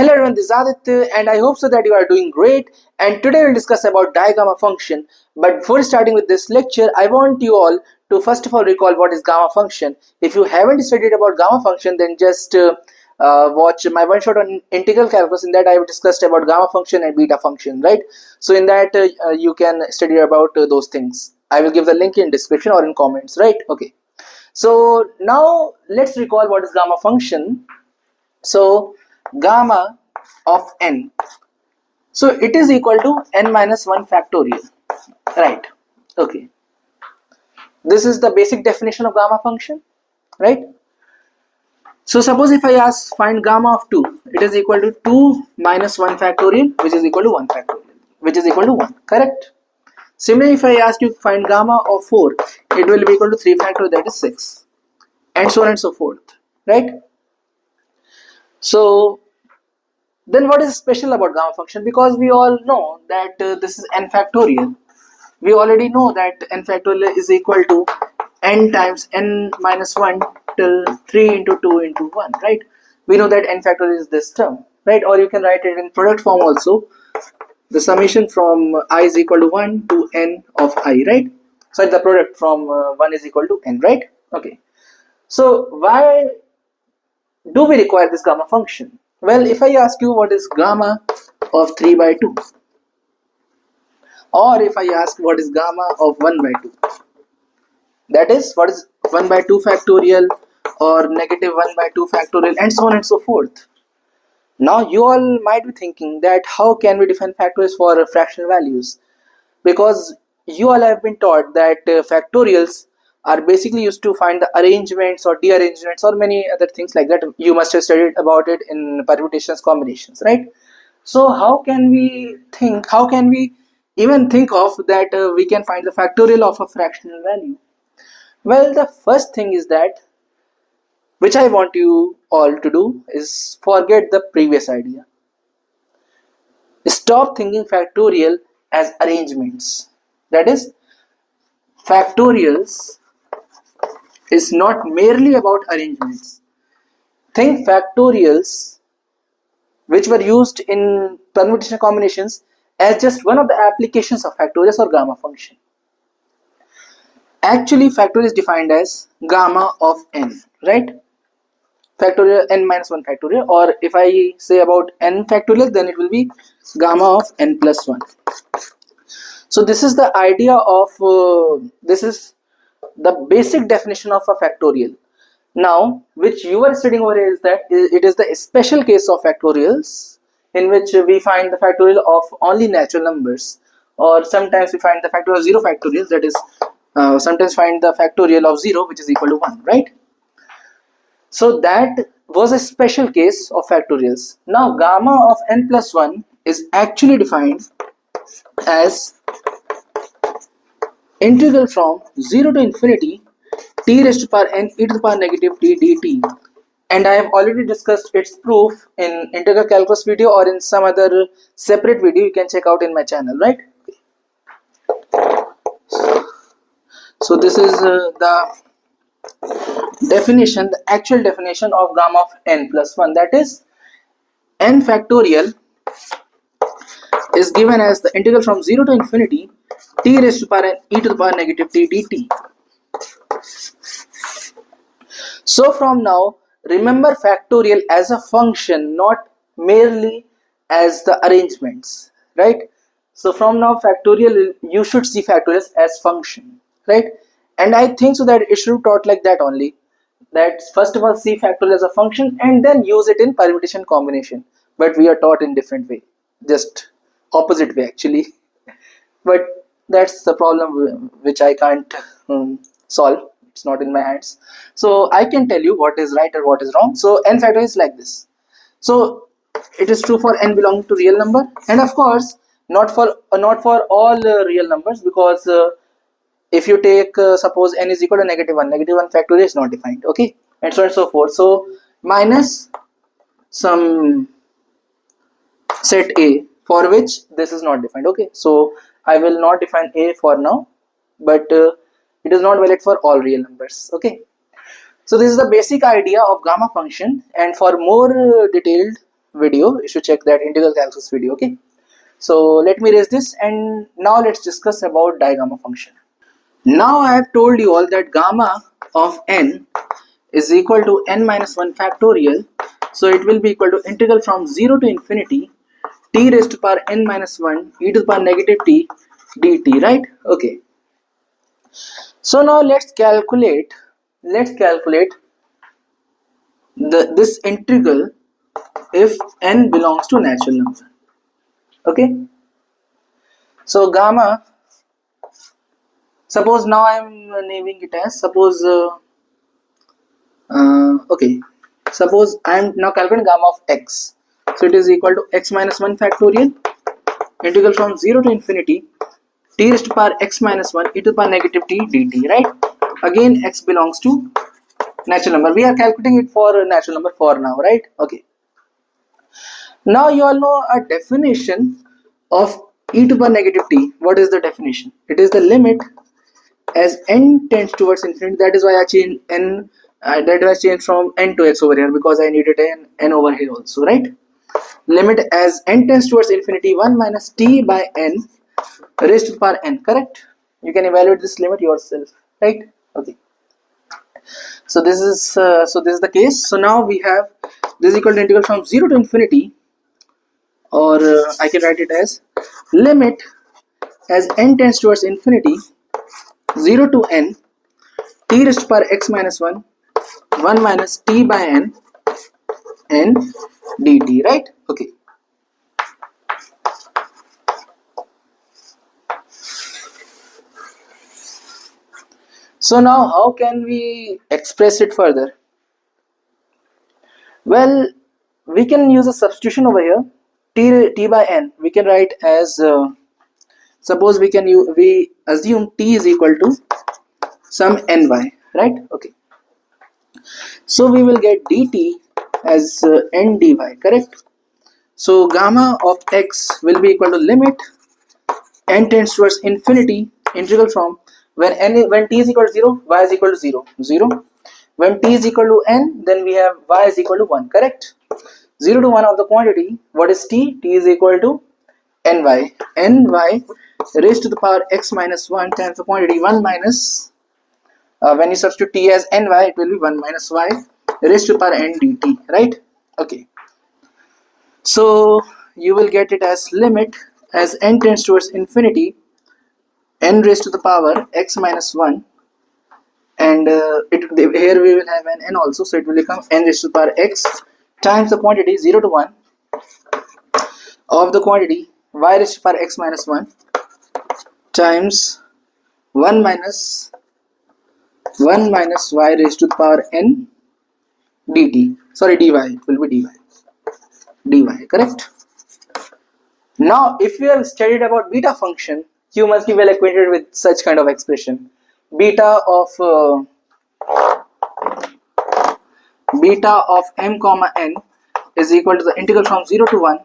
Hello everyone, this is Aditya and I hope so that you are doing great, and today we'll discuss about digamma function. But before starting with this lecture, I want you all to first of all recall what is gamma function. If you haven't studied about gamma function, then just watch my one shot on integral calculus. In that I have discussed about gamma function and beta function, right? So in that you can study about those things. I will give the link in description or in comments, right? Okay. So now let's recall what is gamma function. So gamma of n, so it is equal to n minus 1 factorial, right? Okay, this is the basic definition of gamma function, right? So suppose if I ask find gamma of 2, it is equal to 2 minus 1 factorial, which is equal to 1 factorial, which is equal to 1, correct? Similarly, if I ask you find gamma of 4, it will be equal to 3 factorial, that is 6, and so on and so forth, right? So then what is special about gamma function? Because we all know that this is n factorial. We already know that n factorial is equal to n times n minus 1 till 3 into 2 into 1, right? We know that n factorial is this term, right? Or you can write it in product form also. The summation from I is equal to 1 to n of I, right? So the product from 1 is equal to n, right? Okay. So why do we require this gamma function? Well, if I ask you what is gamma of 3 by 2, or if I ask what is gamma of 1 by 2, that is what is 1 by 2 factorial or negative 1 by 2 factorial, and so on and so forth. Now you all might be thinking that how can we define factorials for fractional values, because you all have been taught that factorials are basically used to find the arrangements or dearrangements or many other things like that. You must have studied about it in permutations, combinations, right? So how can we even think of that we can find the factorial of a fractional value? Well, the first thing is that, which I want you all to do, is forget the previous idea. Stop thinking factorial as arrangements. That is, factorials is not merely about arrangements. Think factorials, which were used in permutation combinations, as just one of the applications of factorials or gamma function. Actually, factorial is defined as gamma of n, right? Factorial n minus 1 factorial, or if I say about n factorial, then it will be gamma of n plus 1. So this is the idea of this is the basic definition of a factorial. Now, which you are studying over here is that it is the special case of factorials, in which we find the factorial of only natural numbers, or sometimes we find the factorial of 0 factorial, that is sometimes find the factorial of 0, which is equal to 1, right? So that was a special case of factorials. Now gamma of n plus 1 is actually defined as integral from 0 to infinity t raised to power n e to the power negative t dt, and I have already discussed its proof in integral calculus video or in some other separate video you can check out in my channel, right? So this is the definition, the actual definition of gamma of n plus 1, that is n factorial is given as the integral from 0 to infinity t raised to power n e to the power negative t dt. So from now, remember factorial as a function, not merely as the arrangements, right? So from now, factorial, you should see factorials as function, right? And I think so that it should be taught like that only, that first of all see factorial as a function and then use it in permutation combination. But we are taught in different way, just opposite way actually. But that's the problem which I can't solve. It's not in my hands. So I can tell you what is right or what is wrong. So n factorial is like this. So it is true for n belonging to real number, and of course not for all real numbers, because if you take suppose n is equal to negative 1 factorial is not defined, okay, and so on and so forth. So minus some set a for which this is not defined, okay. So I will not define a for now, but it is not valid for all real numbers, okay. So this is the basic idea of gamma function, and for more detailed video. You should check that integral calculus video. Okay, so let me erase this, and now let's discuss about digamma function. Now I have told you all that gamma of n is equal to n minus 1 factorial. So it will be equal to integral from 0 to infinity t raised to power n minus 1 e to the power negative t dt, right? Okay. So now let's calculate this integral if n belongs to natural number. Okay. So gamma, suppose now I am naming it as, suppose okay, suppose I am now calculating gamma of x. So it is equal to x minus 1 factorial integral from 0 to infinity t raised to power x minus 1 e to the power negative t dt, right? Again x belongs to natural number. We are calculating it for natural number for now, right? Okay. Now you all know a definition of e to the power negative t. What is the definition? It is the limit as n tends towards infinity. That is why I changed n. That was changed from n to x over here, because I needed an n over here also, right? Limit as n tends towards infinity 1 minus t by n raised to the power n. Correct? You can evaluate this limit yourself, right? Okay. So this is the case. So now we have this is equal to integral from 0 to infinity, or I can write it as limit as n tends towards infinity 0 to n t raised to power x minus 1 1 minus t by n dt, right? Okay. So now how can we express it further? Well, we can use a substitution over here. T by n we can write as suppose we assume t is equal to some ny, right? Okay. So we will get dt as n dy, correct? So gamma of x will be equal to limit n tends towards infinity integral from when t is equal to 0, y is equal to 0. When t is equal to n, then we have y is equal to 1, correct? 0 to 1 of the quantity, what is t? T is equal to ny raised to the power x minus 1 times the quantity 1 minus, when you substitute t as ny, it will be 1 minus y raised to the power n dt, right? Okay. So you will get it as limit as n tends towards infinity n raised to the power x minus 1, and here we will have an n also, so it will become n raised to the power x times the quantity 0 to 1 of the quantity y raised to the power x minus 1 times 1 minus y raised to the power n dt. Sorry, dy. It will be dy, correct? Now if you have studied about beta function, you must be well acquainted with such kind of expression. Beta of m comma n is equal to the integral from 0 to 1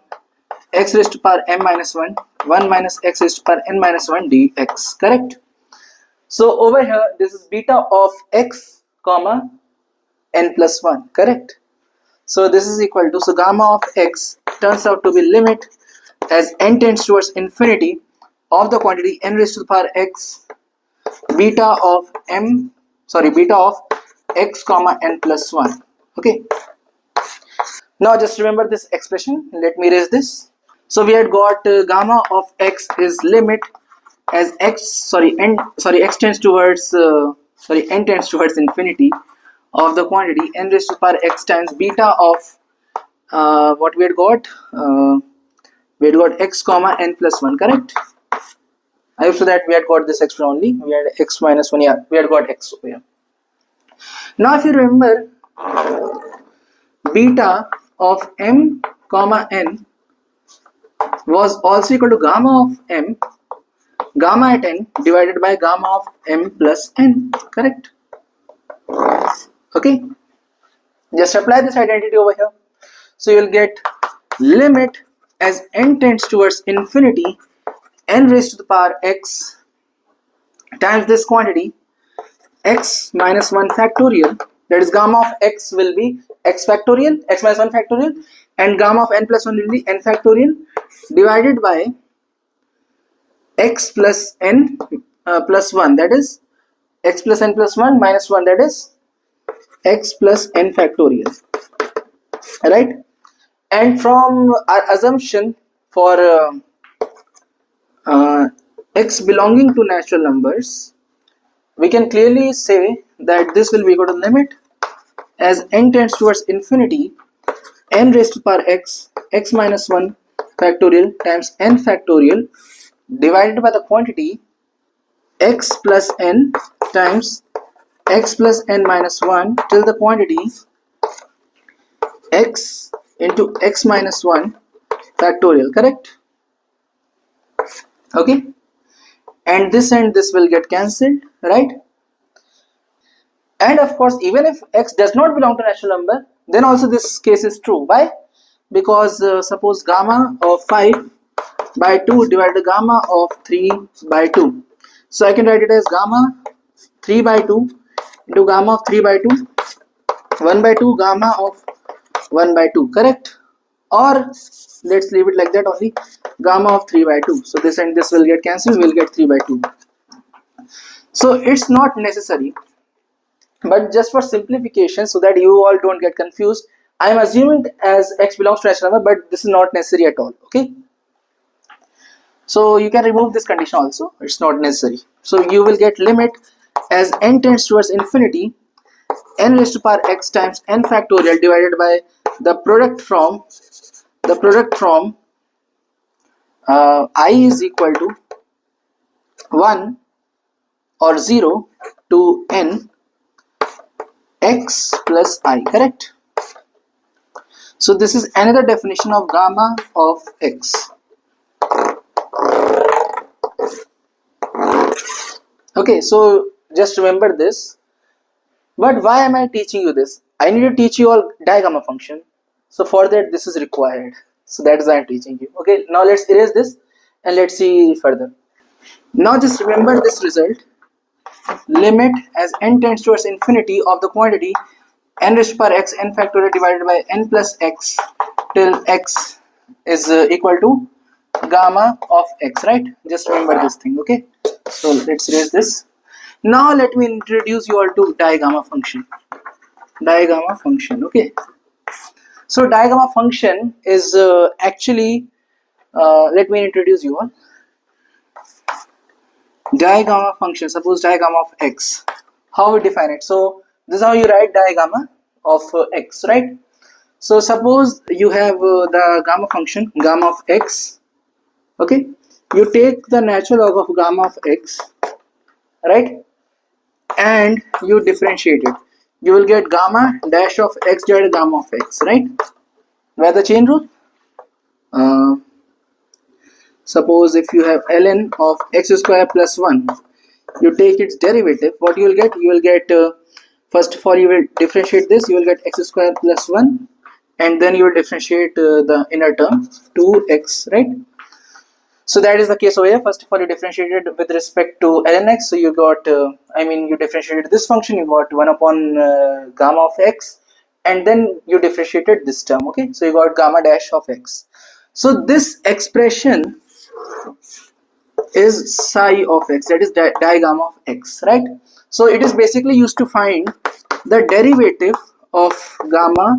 x raised to power m minus 1 1 minus x raised to power n minus 1 dx, correct? So over here this is beta of x comma n plus 1, correct? So this is equal to, so gamma of x turns out to be limit as n tends towards infinity of the quantity n raised to the power x beta of x comma n plus 1. Okay. Now just remember this expression. Let me erase this. So we had got gamma of x is limit as x tends towards n tends towards infinity of the quantity n raised to the power x times beta of what we had got x comma n plus 1, correct? I hope so that we had got this expression only. We had x minus 1, yeah, we had got x over here. Now if you remember, beta of m comma n was also equal to gamma of m, gamma at n divided by gamma of m plus n, correct? Okay, just apply this identity over here. So you will get limit as n tends towards infinity n raised to the power x times this quantity x minus 1 factorial, that is gamma of x will be x factorial, x minus 1 factorial and gamma of n plus 1 will be n factorial divided by x plus n plus 1, that is x plus n plus 1 minus 1, that is x plus n factorial, right? And from our assumption for x belonging to natural numbers, we can clearly say that this will be equal to limit as n tends towards infinity n raised to power x x minus 1 factorial times n factorial divided by the quantity x plus n times x plus n minus 1 till the quantity x into x minus 1 factorial, correct? Okay, and this will get cancelled, right? And of course, even if x does not belong to natural number, then also this case is true. Why? Because suppose gamma of 5 by 2 divided by gamma of 3 by 2. So I can write it as gamma 3 by 2 into gamma of 3 by 2, 1 by 2 gamma of 1 by 2, correct? Or let's leave it like that only, gamma of 3 by 2. So this and this will get cancelled, we'll get 3 by 2. So it's not necessary, but just for simplification so that you all don't get confused, I am assuming as x belongs to natural number, but this is not necessary at all. Okay, so you can remove this condition also, it's not necessary. So you will get limit as n tends towards infinity n raised to power x times n factorial divided by the product from I is equal to 1 or 0 to n x plus I, correct? So this is another definition of gamma of x. Okay, so just remember this. But why am I teaching you this? I need to teach you all digamma function. So for that this is required. So that is why I am teaching you. Okay, now let's erase this and let's see further. Now just remember this result. Limit as n tends towards infinity of the quantity n raised to power x n factorial divided by n plus x till x is equal to gamma of x, right? Just remember this thing. Okay, so let's erase this. Now let me introduce you all to digamma function. Digamma function. Okay, so digamma function is actually let me introduce you all. Digamma function, suppose digamma of x, how we define it? So this is how you write digamma of x, right? So suppose you have the gamma function gamma of x. Okay, you take the natural log of gamma of x, right, and you differentiate it. You will get gamma dash of x divided by gamma of x, right? Where the chain rule? Suppose if you have ln of x square plus 1, you take its derivative, what you will get? You will get, first of all you will differentiate this, you will get x square plus 1, and then you will differentiate the inner term 2x, right? So that is the case over here. First of all you differentiated with respect to ln x, so you got, you differentiated this function, you got 1 upon gamma of x, and then you differentiated this term, okay? So you got gamma dash of x. So this expression is psi of x, that is digamma of x, right? So it is basically used to find the derivative of gamma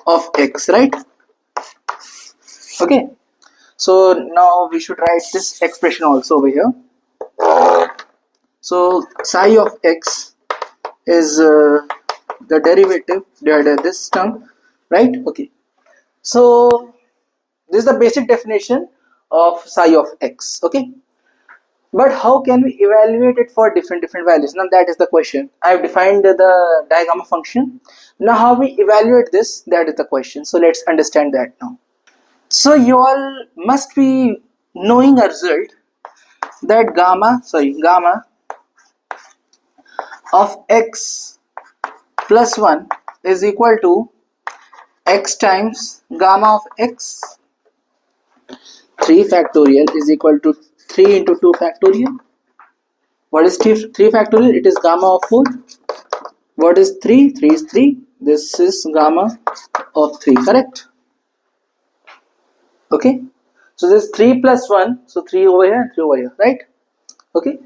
of x, right? Okay, so now we should write this expression also over here. So psi of x is the derivative divided by this term, right? Okay, so this is the basic definition of psi of x. Okay, but how can we evaluate it for different values? Now that is the question. I have defined the digamma function. Now how we evaluate this, that is the question. So let's understand that now. So you all must be knowing a result that gamma of x plus 1 is equal to x times gamma of x 3 factorial is equal to 3 into 2 factorial. What is 3 factorial? It is gamma of 4. What is 3? 3 is 3. This is gamma of 3, correct? Okay, so this is 3 plus 1, so 3 over here and 3 over here, right? Okay,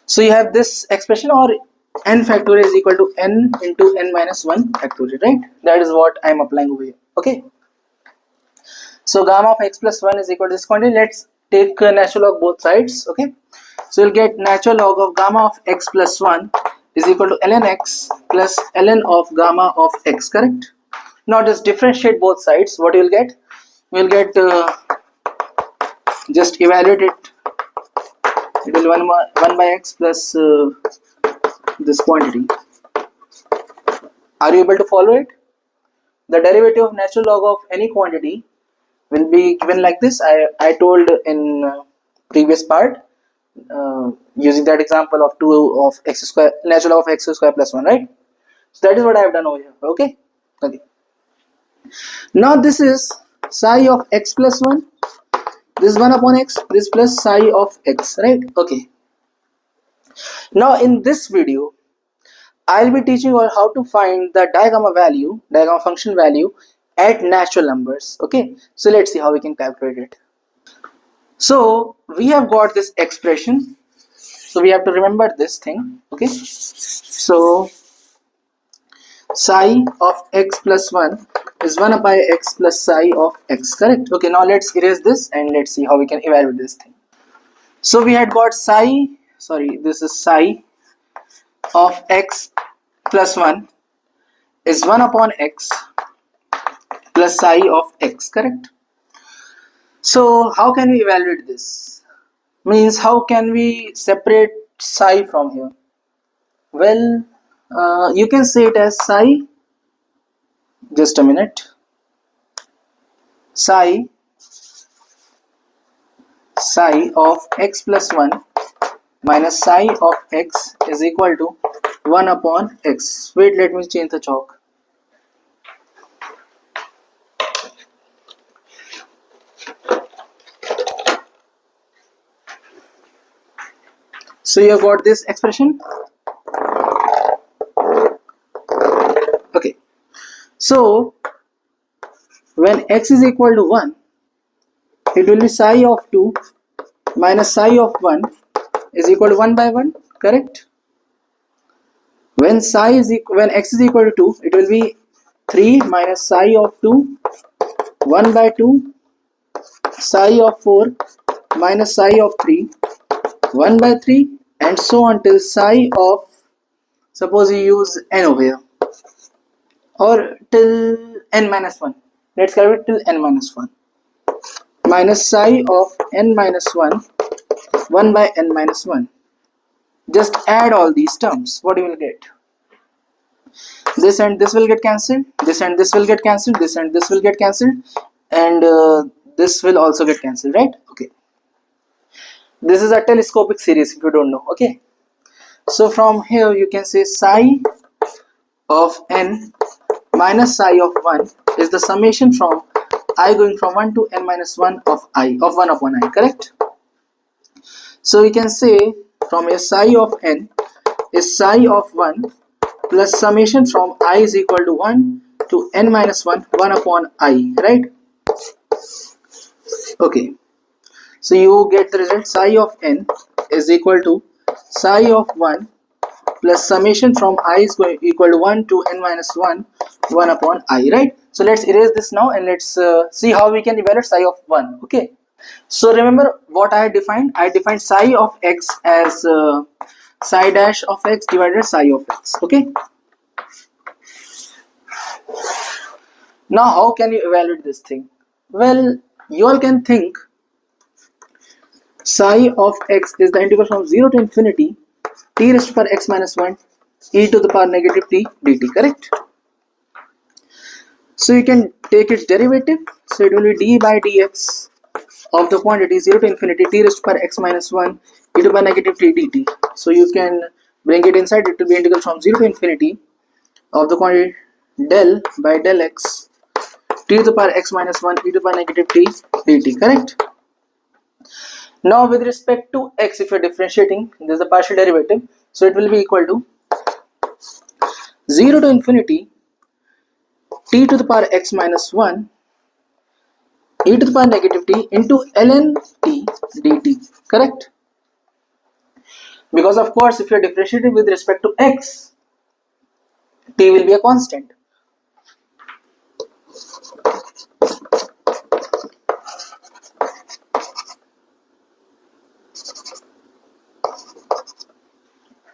so you have this expression, or n factorial is equal to n into n minus 1 factorial, right? That is what I am applying over here. Okay, so gamma of x plus 1 is equal to this quantity. Let's take natural log both sides. Okay, so you'll get natural log of gamma of x plus 1 is equal to ln x plus ln of gamma of x, correct? Now just differentiate both sides. What you'll get? You'll get just evaluate it. It will 1 by x plus this quantity. Are you able to follow it? The derivative of natural log of any quantity will be given like this. I told in previous part using that example of 2 of x square, natural log of x square plus 1, right? So that is what I have done over here. Okay. Now this is psi of x plus 1. This is 1 upon x. This plus psi of x, right? Okay. Now in this video, I'll be teaching you how to find the Digamma function value at natural numbers. Okay, so let's see how we can calculate it. So we have got this expression, so we have to remember this thing. Okay, so psi of x plus 1 is 1 by x plus psi of x, correct? Okay, now let's erase this and let's see how we can evaluate this thing. So we had got this is psi of x plus 1 is 1 upon x plus psi of x, correct? So how can we evaluate this? Means how can we separate psi from here? Well, you can say it as psi, just a minute, psi of x plus 1 minus psi of x is equal to 1 upon x. Wait, let me change the chalk. So you have got this expression. Okay, so when x is equal to 1, it will be psi of 2 minus psi of 1 is equal to 1 by 1, correct? When when x is equal to 2, it will be 3 minus psi of 2, 1 by 2, psi of 4 minus psi of 3, 1 by 3, and so on till psi of, suppose you use n over here, or till n minus 1. Let's calculate till n minus 1. Minus psi of n minus 1, 1 by n minus 1. Just add all these terms. What you will get? This and this will get cancelled. This and this will get cancelled. This and this will get cancelled. And this will also get cancelled, right? Okay. This is a telescopic series if you don't know. Okay. So from here you can say psi of n minus psi of 1 is the summation from I going from 1 to n minus 1 of 1 upon I, correct? So we can say from a psi of n is psi of 1 plus summation from I is equal to 1 to n minus 1, 1 upon I, right? Okay, so you get the result psi of n is equal to psi of 1 plus summation from I is equal to 1 to n minus 1, 1 upon I, right? So let's erase this now and let's see how we can evaluate psi of 1. Okay, so remember what I defined? I defined psi of x as psi dash of x divided psi of x. Okay, now how can you evaluate this thing? Well, you all can think psi of x is the integral from 0 to infinity t raised to the power x minus 1 e to the power negative t dt, correct? So you can take its derivative, so it will be d by dx of the quantity 0 to infinity t raised to the power x minus 1 e to the power negative t dt. So you can bring it inside, it will be integral from 0 to infinity of the quantity del by del x t to the power x minus 1 e to the power negative t dt, correct? Now with respect to x, if you are differentiating, this is the partial derivative, so it will be equal to 0 to infinity t to the power x minus 1 e to the power negative t into ln t dt, correct? Because of course if you are differentiating with respect to x, t will be a constant.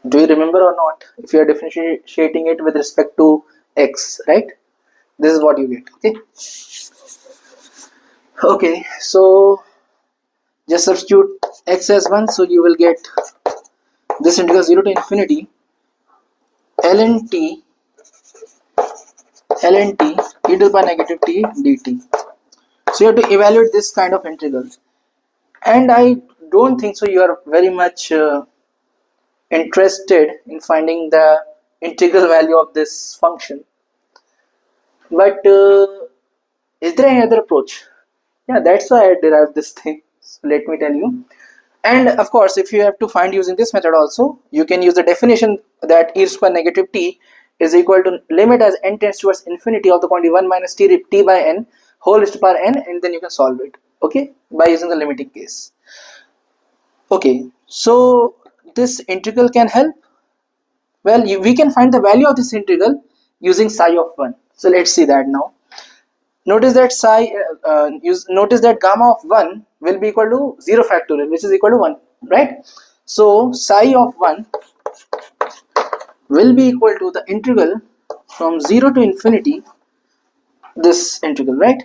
Do you remember or not? If you are differentiating it with respect to x, right? This is what you get. Okay. Okay. So just substitute x as 1. So you will get this integral 0 to infinity ln t e to the power negative t dt. So you have to evaluate this kind of integral. And I don't think so you are very much interested in finding the integral value of this function. But is there any other approach? Yeah, that's why I derived this thing. So let me tell you. And of course, if you have to find using this method also, you can use the definition that e to the power negative t is equal to limit as n tends towards infinity of the quantity 1 minus t by n whole raised to power n, and then you can solve it, okay, by using the limiting case. Okay, so this integral can help. Well, we can find the value of this integral using psi of 1. So let's see that now. Notice that notice that gamma of 1 will be equal to 0 factorial, which is equal to 1, right? So psi of 1 will be equal to the integral from 0 to infinity, this integral, right?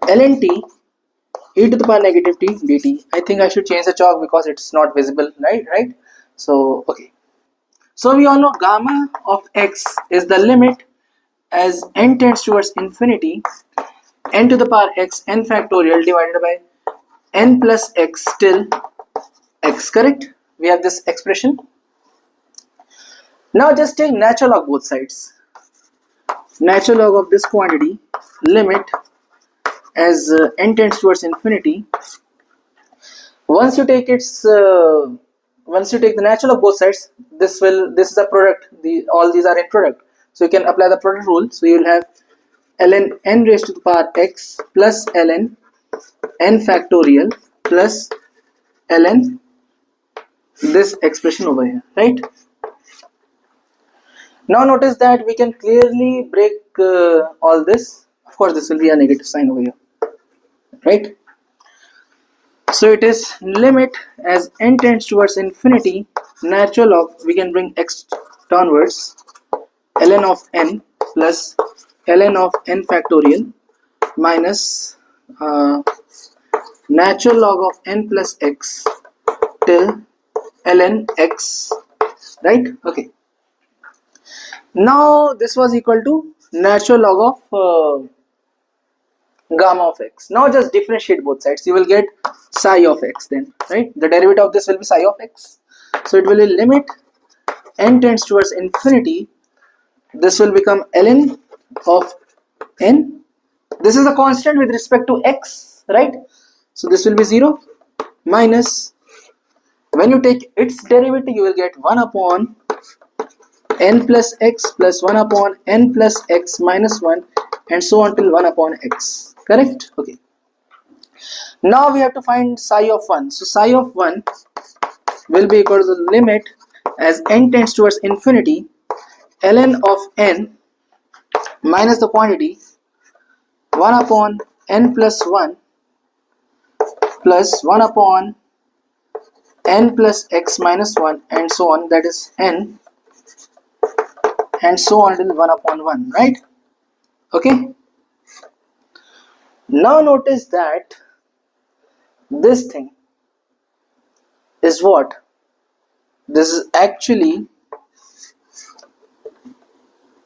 ln t e to the power negative t dt. I think I should change the chalk because it's not visible, right? So okay. So we all know gamma of x is the limit as n tends towards infinity n to the power x n factorial divided by n plus x till x, correct? We have this expression. Now just take natural log both sides. Natural log of this quantity, limit as n tends towards infinity. Once you take the natural of both sides, this is a product. All these are in product, so you can apply the product rule. So you will have ln n raised to the power x plus ln n factorial plus ln this expression over here, right? Now notice that we can clearly break all this. Of course, this will be a negative sign over here, right? So it is limit as n tends towards infinity, natural log, we can bring x downwards, ln of n plus ln of n factorial minus natural log of n plus x till ln x, right? Okay. Now this was equal to natural log of gamma of x. Now just differentiate both sides. You will get psi of x then, right? The derivative of this will be psi of x. So it will be limit n tends towards infinity. This will become ln of n. This is a constant with respect to x, right? So this will be 0 minus, when you take its derivative, you will get 1 upon n plus x plus 1 upon n plus x minus 1 and so on till 1 upon x, correct? Okay. Now we have to find psi of 1. So psi of 1 will be equal to the limit as n tends towards infinity, ln of n minus the quantity 1 upon n plus 1 plus 1 upon n plus x minus 1 and so on, that is n, and so on till 1 upon 1, right? Okay. Now notice that this thing is what? This is actually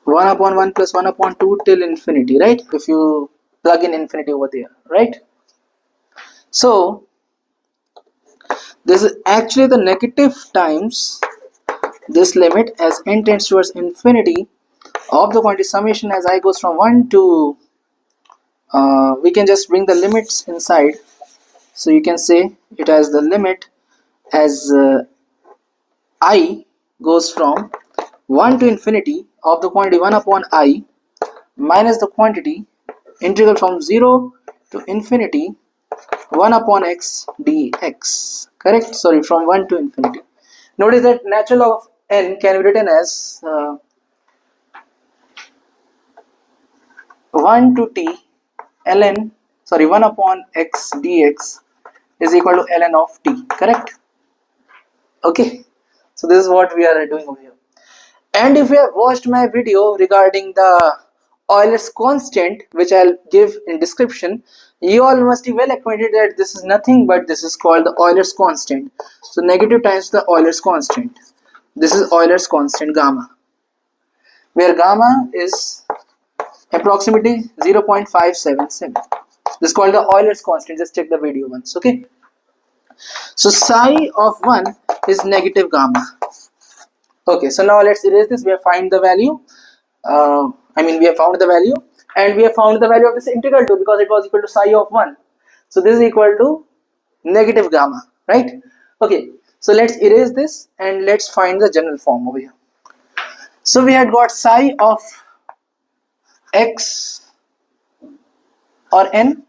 1 upon 1 plus 1 upon 2 till infinity, right? If you plug in infinity over there, right? So this is actually the negative times this limit as n tends towards infinity of the quantity summation as I goes from 1 to we can just bring the limits inside. So you can say it as the limit as I goes from 1 to infinity of the quantity 1 upon I minus the quantity integral from 0 to infinity 1 upon x dx. Correct? Sorry, from 1 to infinity. Notice that natural log of n can be written as 1 to t ln, sorry, 1 upon x dx is equal to ln of t. Correct? Okay. So this is what we are doing over here. And if you have watched my video regarding the Euler's constant, which I'll give in description, you all must be well acquainted that this is nothing but this is called the Euler's constant. So negative times the Euler's constant. This is Euler's constant gamma, where gamma is approximately 0.577. This is called the Euler's constant. Just check the video once. Okay. So psi of 1 is negative gamma. Okay, so now let's erase this. We have found the value. We have found the value, and we have found the value of this integral too, because it was equal to psi of 1. So this is equal to negative gamma, right? Okay, so let's erase this and let's find the general form over here. So we had got psi of x or n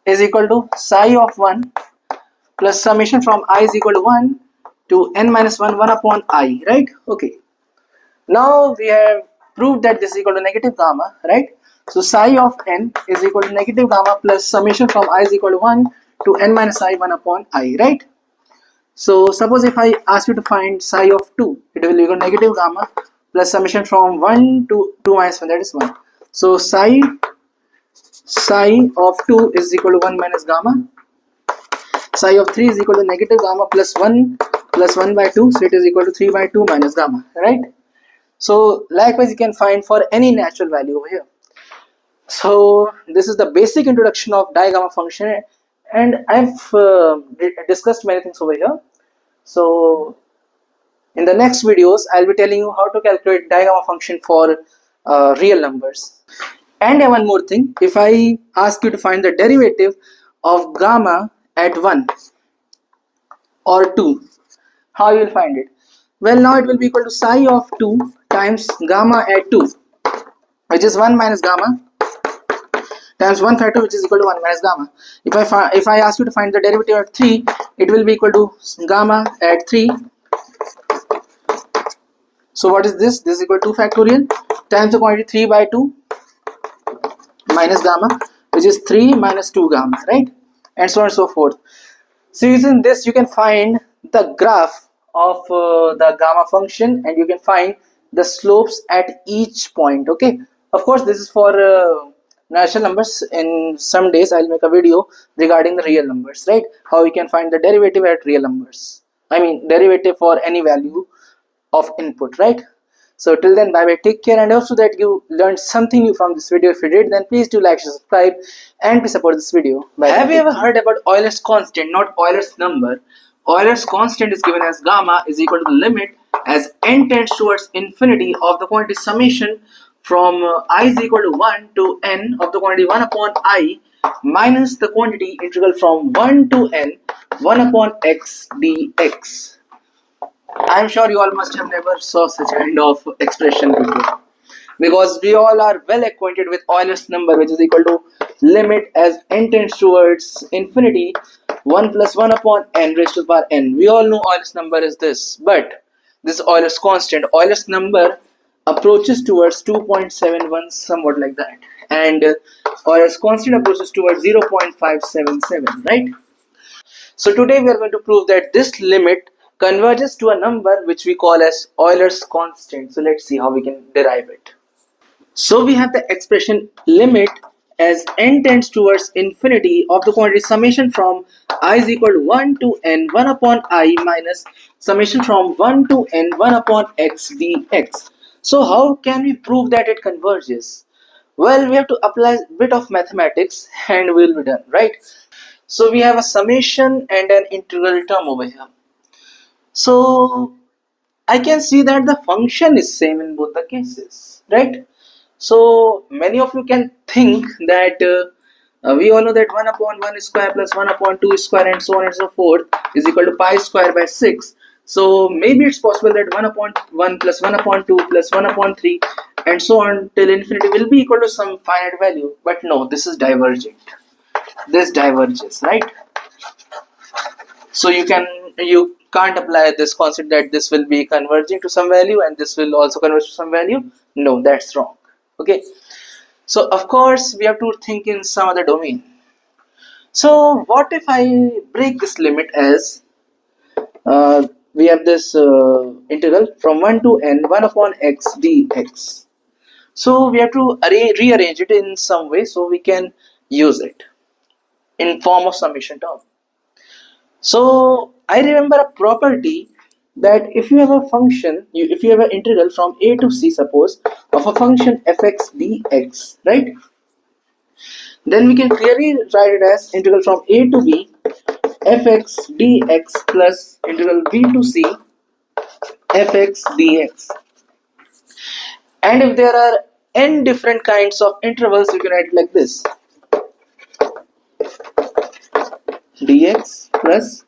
is equal to psi of 1 plus summation from I is equal to 1 to n minus 1 upon I, right? Okay, now we have proved that this is equal to negative gamma, right? So psi of n is equal to negative gamma plus summation from I is equal to 1 to n minus I 1 upon I, right? So suppose if I ask you to find psi of 2, it will be equal to negative gamma plus summation from 1 to 2 minus 1, that is 1. So psi of 2 is equal to 1 minus gamma. Psi of 3 is equal to negative gamma plus 1 by 2, so it is equal to 3 by 2 minus gamma, right? So likewise you can find for any natural value over here. So this is the basic introduction of Digamma function, and I've discussed many things over here. So in the next videos I'll be telling you how to calculate Digamma function for real numbers. And one more thing, if I ask you to find the derivative of gamma at 1 or 2, how you will find it? Well, now it will be equal to psi of 2 times gamma at 2, which is 1 minus gamma, times 1 factor, which is equal to 1 minus gamma. If I ask you to find the derivative at 3, it will be equal to gamma at 3. So what is this? This is equal to 2 factorial times the quantity 3 by 2 minus gamma, which is 3 minus 2 gamma, right? And so on and so forth. So using this you can find the graph of the gamma function, and you can find the slopes at each point. Okay, of course this is for natural numbers. In some days I'll make a video regarding the real numbers, right? How you can find the derivative at real numbers, derivative for any value of input, right? So till then, bye bye, take care, and also that you learned something new from this video. If you did, then please do like, subscribe, and please support this video. Bye. Have you ever heard about Euler's constant, not Euler's number? Euler's constant is given as gamma is equal to the limit as n tends towards infinity of the quantity summation from I is equal to 1 to n of the quantity 1 upon I minus the quantity integral from 1 to n 1 upon x dx. I am sure you all must have never saw such kind of expression before, because we all are well acquainted with Euler's number, which is equal to limit as n tends towards infinity 1 plus 1 upon n raised to the power n. We all know Euler's number is this, but this is Euler's constant. Euler's number approaches towards 2.71, somewhat like that, and Euler's constant approaches towards 0.577, right? So today we are going to prove that this limit converges to a number which we call as Euler's constant. So let's see how we can derive it. So we have the expression limit as n tends towards infinity of the quantity summation from I is equal to 1 to n 1 upon I minus summation from 1 to n 1 upon x dx. So how can we prove that it converges? Well, we have to apply a bit of mathematics and we'll be done, right? So we have a summation and an integral term over here. So I can see that the function is same in both the cases, right? So many of you can think that we all know that 1 upon 1 square plus 1 upon 2 square and so on and so forth is equal to pi square by 6. So maybe it's possible that 1 upon 1 plus 1 upon 2 plus 1 upon 3 and so on till infinity will be equal to some finite value. But no, this is divergent. This diverges, right? So you can't apply this concept that this will be converging to some value and this will also converge to some value. No, that's wrong. Okay. So of course we have to think in some other domain. So what if I break this limit as we have this integral from 1 to n 1 upon x dx. So we have to rearrange it in some way so we can use it in form of summation term. So I remember a property that if you have a function, if you have an integral from a to c, suppose, of a function fx dx, right? Then we can clearly write it as integral from a to b fx dx plus integral b to c fx dx. And if there are n different kinds of intervals, you can write it like this: dx plus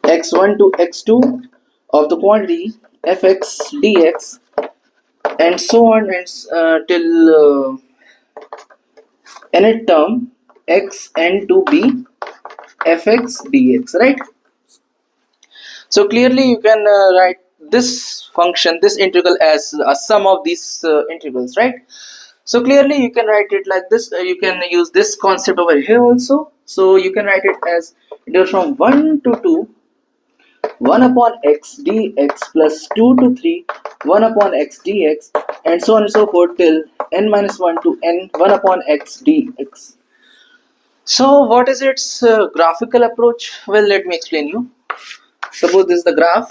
x1 to x2 of the quantity fx dx, and so on and till nth term xn to b fx dx, right? So clearly you can write this function, this integral, as a sum of these integrals, right? So clearly you can write it like this. You can use this concept over here also. So you can write it as integral from 1 to 2 1 upon x dx plus 2 to 3 1 upon x dx, and so on and so forth till n minus 1 to n 1 upon x dx. So what is its graphical approach? Well, let me explain you. Suppose this is the graph,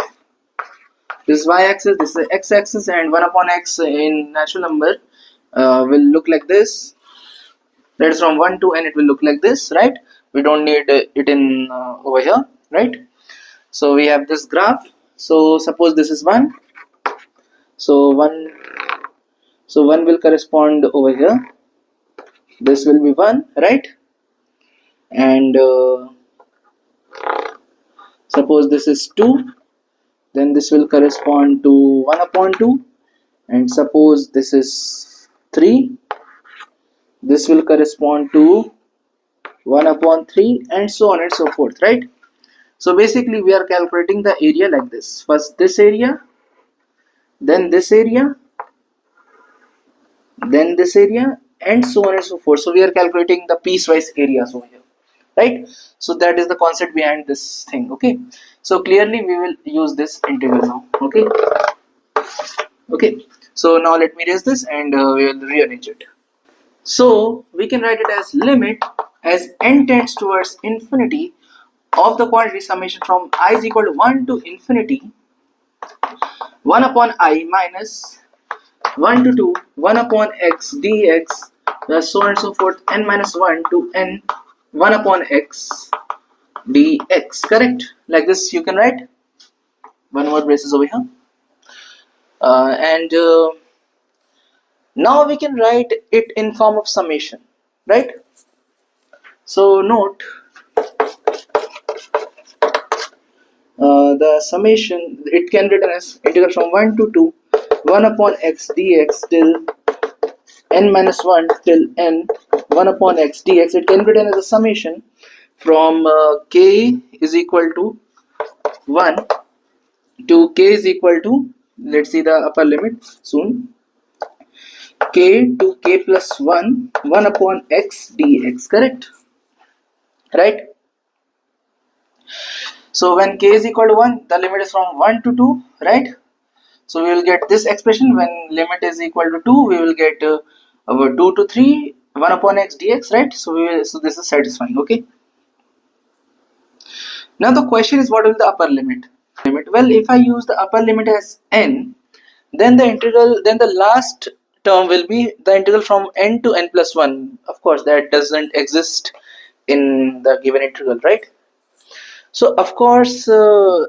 this is y-axis, this is x-axis, and 1 upon x in natural number will look like this. That is from 1 to n, it will look like this, right? We don't need it in over here, right? So we have this graph. So suppose this is 1. So 1 will correspond over here. This will be 1, right? And suppose this is 2, then this will correspond to 1 upon 2. And suppose this is 3, this will correspond to 1 upon 3, and so on and so forth, right? So basically we are calculating the area like this: first this area, then this area, then this area, and so on and so forth. So we are calculating the piecewise areas over here, right? So that is the concept behind this thing. Okay, so clearly we will use this integral now. Okay, so now let me erase this and we will rearrange it. So we can write it as limit as n tends towards infinity of the quantity summation from I is equal to 1 to infinity 1 upon I minus 1 to 2 1 upon x dx plus so on and so forth n minus 1 to n 1 upon x dx. Correct? Like this you can write. One more braces over here. And now we can write it in form of summation, right? So note the summation, it can be written as integral from 1 to 2 1 upon x dx till n minus 1 till n 1 upon x dx. It can be written as a summation from k is equal to 1 to k is equal to, let's see the upper limit soon, k to k plus 1 1 upon x dx. Correct? Right? So when k is equal to 1, the limit is from 1 to 2, right? So we will get this expression. When limit is equal to 2, we will get over 2 to 3 1 upon x dx, right? So this is satisfying. Okay, now the question is, what will the upper limit? Well, if I use the upper limit as n, then the last term will be the integral from n to n plus 1. Of course that doesn't exist in the given integral, right? So of course the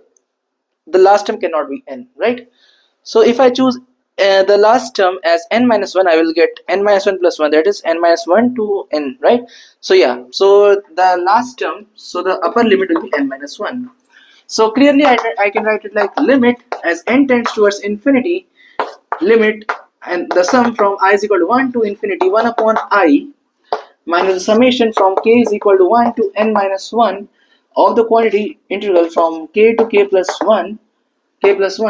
last term cannot be n, right? So if I choose the last term as n minus 1, I will get n minus 1 plus 1, that is n minus 1 to n, right? So yeah, so the last term, so the upper limit will be n minus 1. So clearly I can write it like limit as n tends towards infinity, limit and the sum from I is equal to 1 to infinity 1 upon I minus the summation from k is equal to 1 to n minus 1 of the quantity integral from k to k plus 1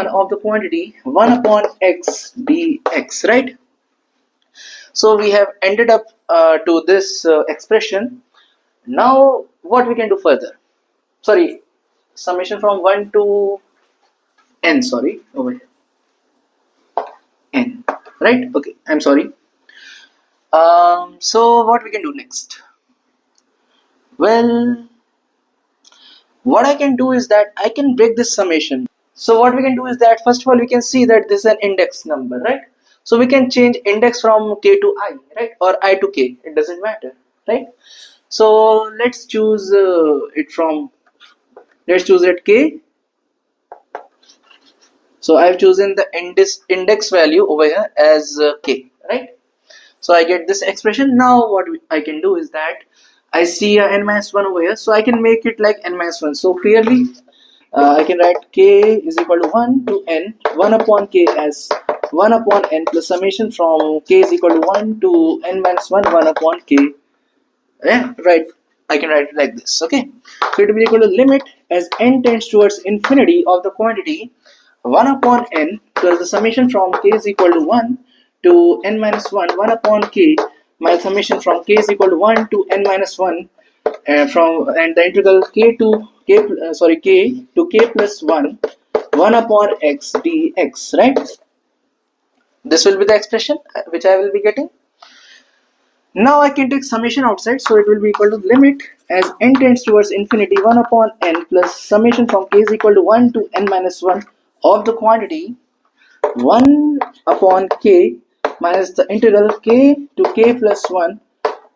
of the quantity 1 upon x dx, right? So we have ended up to this expression. Now what we can do further? Sorry, summation from 1 to n, sorry, over here, n, right? Okay, I'm sorry. So what we can do next? Well, what I can do is that I can break this summation. So what we can do is that first of all we can see that this is an index number, right? So we can change index from k to I, right? Or I to k, it doesn't matter, right? So let's choose let's choose it k. So I've chosen the index value over here as k, right? So I get this expression. Now what I can do is that I see a n minus 1 over here, so I can make it like n minus 1. So clearly I can write k is equal to 1 to n, 1 upon k as 1 upon n plus summation from k is equal to 1 to n minus 1, 1 upon k. Yeah, right. I can write it like this. Okay. So it will be equal to limit as n tends towards infinity of the quantity 1 upon n plus the summation from k is equal to 1 to n minus 1, 1 upon k, my summation from k is equal to 1 to n minus 1 from and the integral k to k to k plus 1, 1 upon x dx, right? This will be the expression which I will be getting. Now I can take summation outside, so it will be equal to limit as n tends towards infinity 1 upon n plus summation from k is equal to 1 to n minus 1 of the quantity 1 upon k minus the integral k to k plus 1,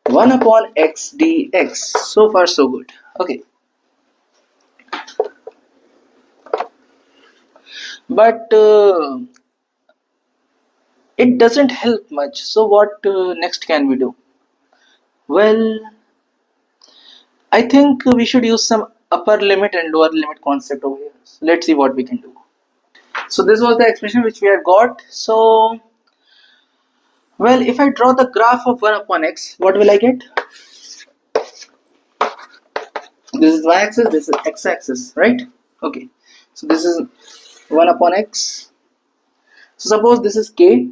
1 upon x dx. So far so good. Okay. But it doesn't help much. So what next can we do? Well, I think we should use some upper limit and lower limit concept over here. So let's see what we can do. So this was the expression which we had got. So, well, if I draw the graph of 1 upon x, what will I get? This is y-axis, this is x-axis, right? Okay. So this is 1 upon x. So suppose this is k.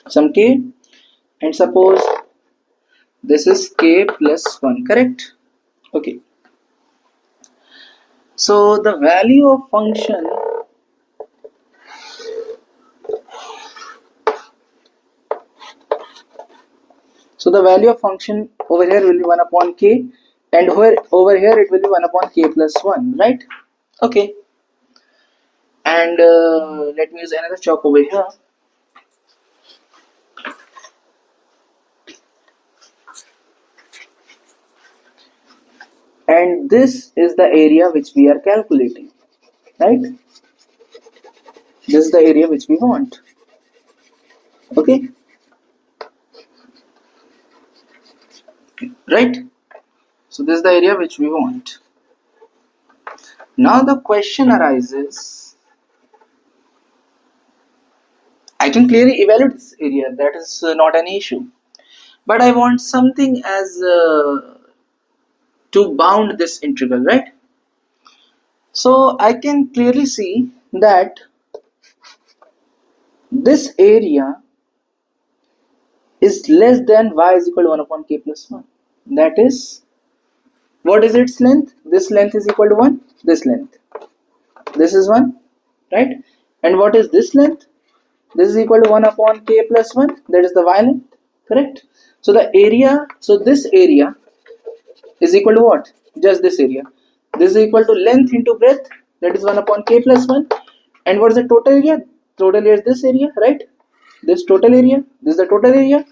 Some k. And suppose this is k plus 1, correct? Okay. So the value of function over here will be 1 upon k, and over here it will be 1 upon k plus 1, right? Okay. And let me use another chalk over here. And this is the area which we are calculating, right? This is the area which we want. Okay, right? So this is the area which we want. Now the question arises, I can clearly evaluate this area, that is not an issue, but I want something as to bound this integral, right? So I can clearly see that this area is less than y is equal to 1 upon k plus 1. That is, what is its length? This length is equal to 1, this length. This is 1, right? And what is this length? This is equal to 1 upon k plus 1, that is the y length, correct? So the area, so this area is equal to what? Just this area. This is equal to length into breadth, that is 1 upon k plus 1. And what is the total area? Total area is this area, right? This total area, this is the total area,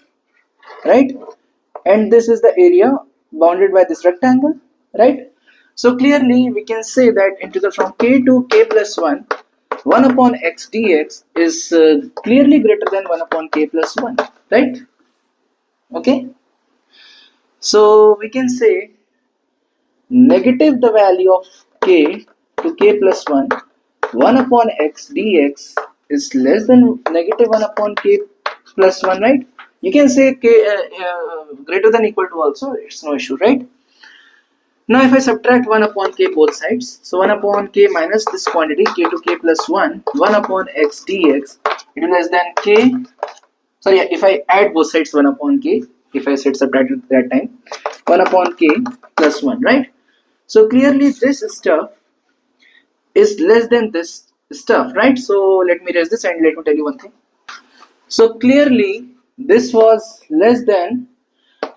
right? And this is the area bounded by this rectangle, right? So clearly we can say that integral from k to k plus 1, 1 upon x dx is clearly greater than 1 upon k plus 1, right? Okay. So we can say negative the value of k to k plus 1, 1 upon x dx is less than negative 1 upon k plus 1, right? You can say k greater than equal to also, it's no issue, right? Now if I subtract 1 upon k both sides, so 1 upon k minus this quantity k to k plus 1, 1 upon x dx, it is less than k, sorry, if I add both sides 1 upon k, if I said subtract at that time, 1 upon k plus 1, right? So clearly this stuff is less than this stuff, right? So let me erase this and let me tell you one thing. So clearly this was less than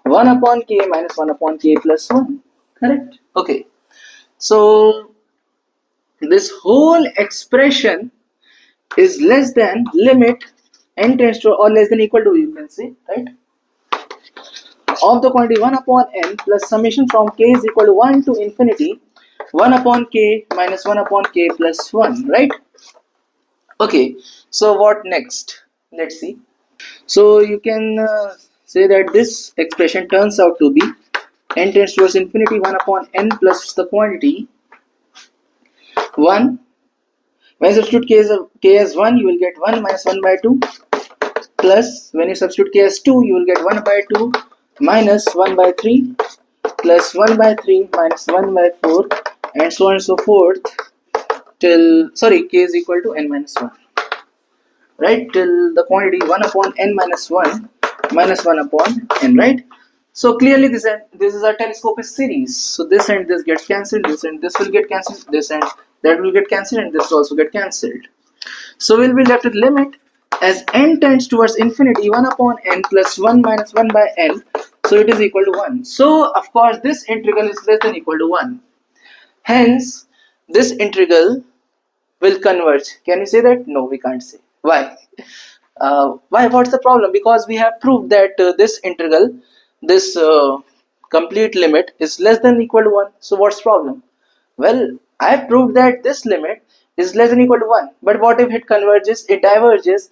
1 upon k minus 1 upon k plus 1, correct? Okay, so this whole expression is less than limit n tends to or less than equal to, you can say, right, of the quantity 1 upon n plus summation from k is equal to 1 to infinity 1 upon k minus 1 upon k plus 1, right? Okay, so what next? Let's see. So you can say that this expression turns out to be n tends towards infinity 1 upon n plus the quantity 1. When you substitute k as 1, you will get 1 minus 1 by 2 plus when you substitute k as 2, you will get 1 by 2 minus 1 by 3 plus 1 by 3 minus 1 by 4 and so on and so forth till, sorry, k is equal to n minus 1, right, till the quantity 1 upon n minus 1 minus 1 upon n, right? So clearly this is a telescopic series, so this and this gets cancelled, this and this will get cancelled, this and that will get cancelled, and this will also get cancelled. So we'll be left with limit as n tends towards infinity 1 upon n plus 1 minus 1 by n, so it is equal to 1. So of course this integral is less than equal to 1, hence this integral will converge. Can we say that? No, we can't say. Why? Why? What's the problem? Because we have proved that this integral, this complete limit is less than equal to 1. So what's the problem? Well, I have proved that this limit is less than equal to 1, but what if it converges, it diverges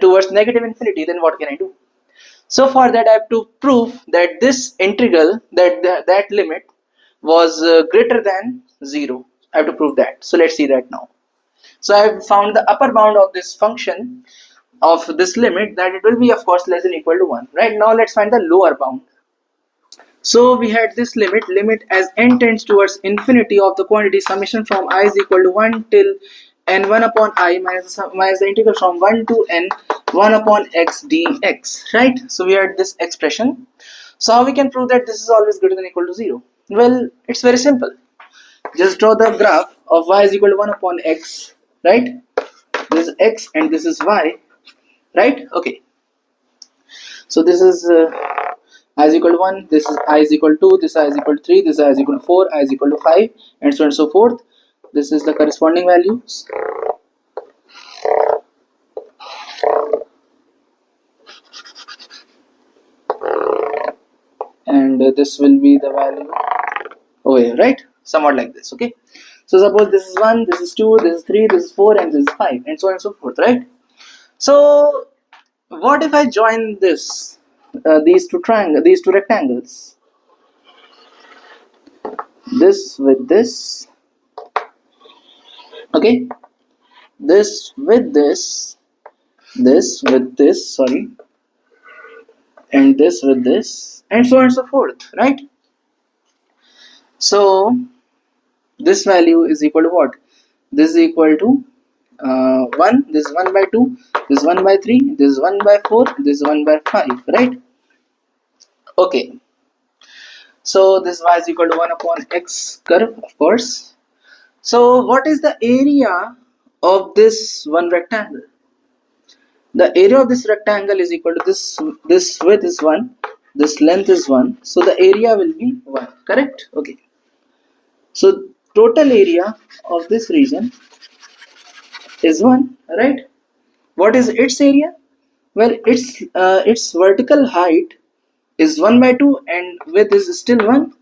towards negative infinity, then what can I do? So for that I have to prove that this integral, that limit was greater than 0. I have to prove that. So let's see that now. So I have found the upper bound of this function of this limit, that it will be of course less than equal to 1. Right, now let's find the lower bound. So we had this limit as n tends towards infinity of the quantity summation from I is equal to 1 till n 1 upon I minus the integral from 1 to n 1 upon x dx, right? So we had this expression. So how we can prove that this is always greater than equal to 0? Well, it's very simple. Just draw the graph of y is equal to 1 upon x, right? This is x and this is y, right? Okay. So this is I is equal to 1, this is I is equal to 2, this I is equal to 3, this I is equal to 4, I is equal to 5, and so on and so forth. This is the corresponding values. And this will be the value over here, right? Somewhat like this, okay? So suppose this is 1, this is 2, this is 3, this is 4, and this is 5, and so on and so forth, right? So what if I join this, these two rectangles, this with this, okay, this with this with this, sorry, and this with this, and so on and so forth, right? So this value is equal to what? This is equal to 1, this is 1 by 2, this is 1 by 3, this is 1 by 4, this is 1 by 5, right? Okay, so this y is equal to 1 upon x curve, of course. So what is the area of this one rectangle? The area of this rectangle is equal to this width is 1, this length is 1, so the area will be 1, correct? Okay, so total area of this region is 1, right? What is its area? Well, its vertical height is 1 by 2 and width is still 1,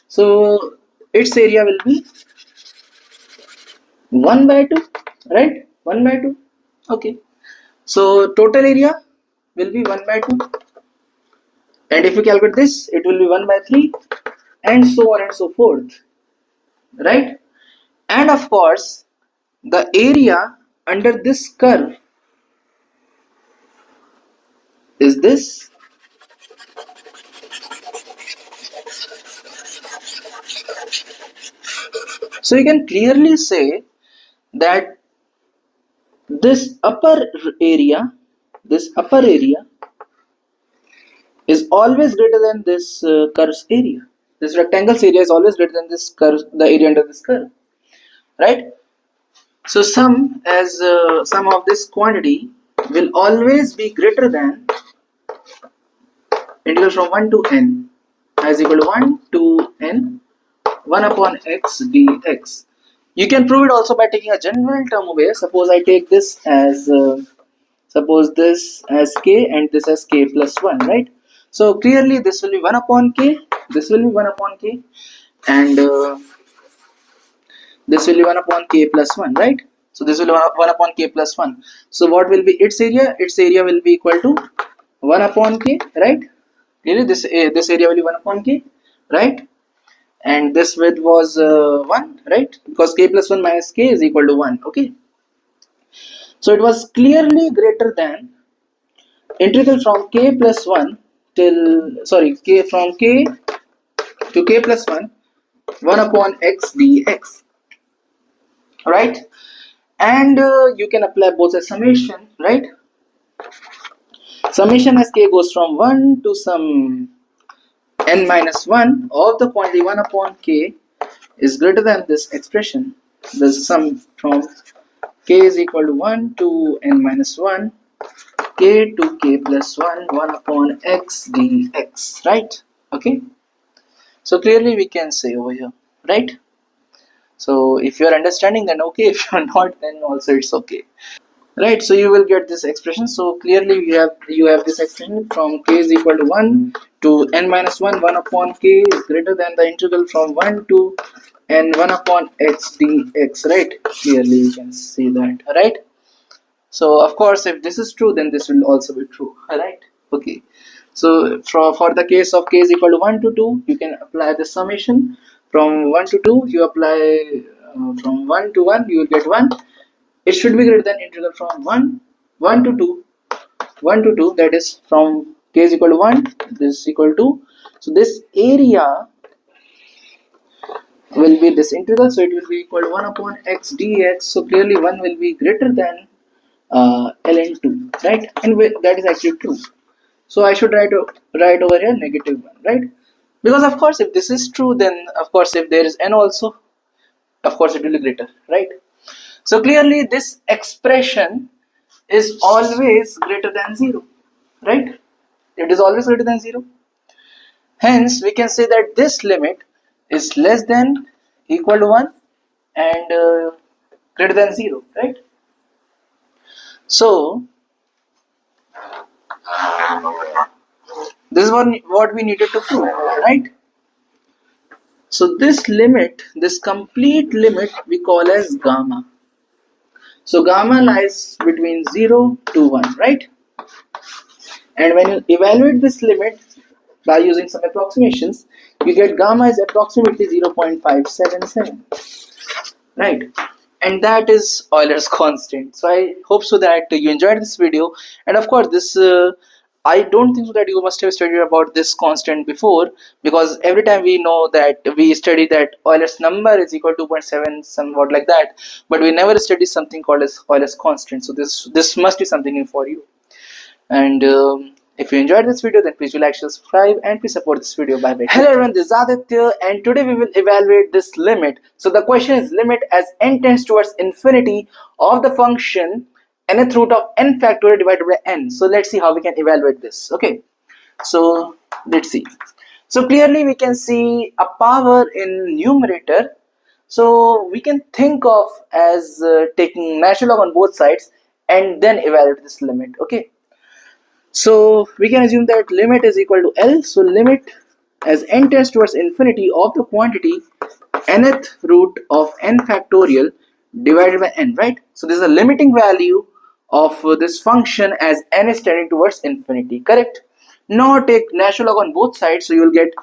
so its area will be 1 by 2, right? 1 by 2, okay. So total area will be 1 by 2, and if you calculate this, it will be 1 by 3, and so on and so forth, right? And of course, the area under this curve is this. So you can clearly say that this area, this upper area is always greater than this curve's area. This rectangle's area is always greater than this curve, the area under this curve, right? So sum of this quantity will always be greater than integral from 1 to n is equal to 1 to n 1 upon x dx. You can prove it also by taking a general term away. Suppose I take this as k and this as k plus 1, right? So clearly this will be 1 upon k, this will be 1 upon k, and this will be 1 upon k plus 1, right? So this will be 1 upon k plus 1. So what will be its area? Its area will be equal to 1 upon k, right? Clearly this area will be 1 upon k, right? And this width was 1, right? Because k plus 1 minus k is equal to 1, okay? So it was clearly greater than integral from k plus 1 k from k to k plus 1 1 upon x dx, right? And you can apply both as summation, right? Summation as k goes from 1 to some n minus 1 of the quantity 1 upon k is greater than this expression. The sum from k is equal to 1 to n minus 1 k to k plus 1 1 upon x dx, right? Okay, so clearly we can say over here, right? So if you are understanding, then okay. If you are not, then also it's okay, right? So you will get this expression. So clearly you have this expression from k is equal to 1 to n minus 1 1 upon k is greater than the integral from 1 to n 1 upon x dx, right? Clearly you can see that, right? So of course if this is true, then this will also be true, right? Okay, so for the case of k is equal to 1 to 2, you can apply the summation from 1 to 2. You apply from 1 to 1, you will get 1. It should be greater than integral from 1 to 2, 1 to 2, that is from k is equal to 1, this is equal to, so this area will be this integral, so it will be equal to 1 upon x dx. So clearly 1 will be greater than ln 2, right? And that is actually true. So I should write over here -1, right? Because of course if this is true, then of course if there is n also, of course it will be greater, right? So clearly this expression is always greater than 0, right? It is always greater than 0. Hence we can say that this limit is less than equal to 1 and greater than 0, right? So this is what we needed to prove, right? So this limit, this complete limit, we call as gamma. So gamma lies between 0 to 1, right? And when you evaluate this limit by using some approximations, you get gamma is approximately 0.577, right? And that is Euler's constant. So I hope so that you enjoyed this video. And of course this I don't think so that you must have studied about this constant before, because every time we know that we study that Euler's number is equal to 2.7, somewhat like that, but we never study something called as Euler's constant. So this must be something new for you. And if you enjoyed this video, then please do like, share, subscribe, and please support this video by buying. Hello everyone, this is Aditya, and today we will evaluate this limit. So the question is limit as n tends towards infinity of the function nth root of n factorial divided by n. So let's see how we can evaluate this. Okay, so let's see. So clearly we can see a power in numerator. So we can think of as taking natural log on both sides and then evaluate this limit. Okay, so we can assume that limit is equal to L. So limit as n tends towards infinity of the quantity nth root of n factorial divided by n, right? So this is a limiting value of this function as n is tending towards infinity, correct? Now take natural log on both sides, so you will get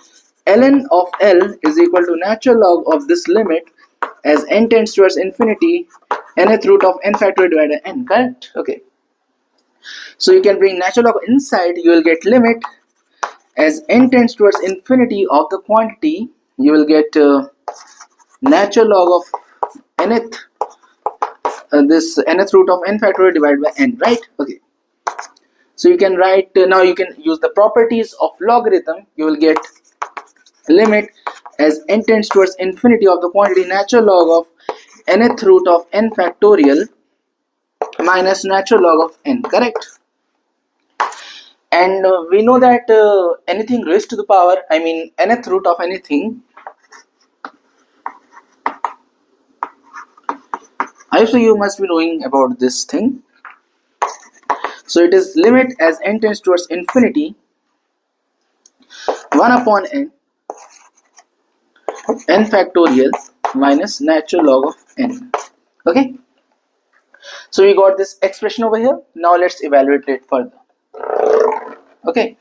ln of L is equal to natural log of this limit as n tends towards infinity, nth root of n factorial divided by n, correct? Okay. So you can bring natural log inside, you will get limit as n tends towards infinity of the quantity, you will get natural log of nth, this nth root of n factorial divided by n, right? Okay. So you can write, now you can use the properties of logarithm, you will get limit as n tends towards infinity of the quantity natural log of nth root of n factorial minus natural log of n, correct? And we know that anything raised to the power, I mean nth root of anything, I so you must be knowing about this thing. So it is limit as n tends towards infinity 1 upon n factorial minus natural log of n. Okay, so we got this expression over here. Now let's evaluate it further. Okay,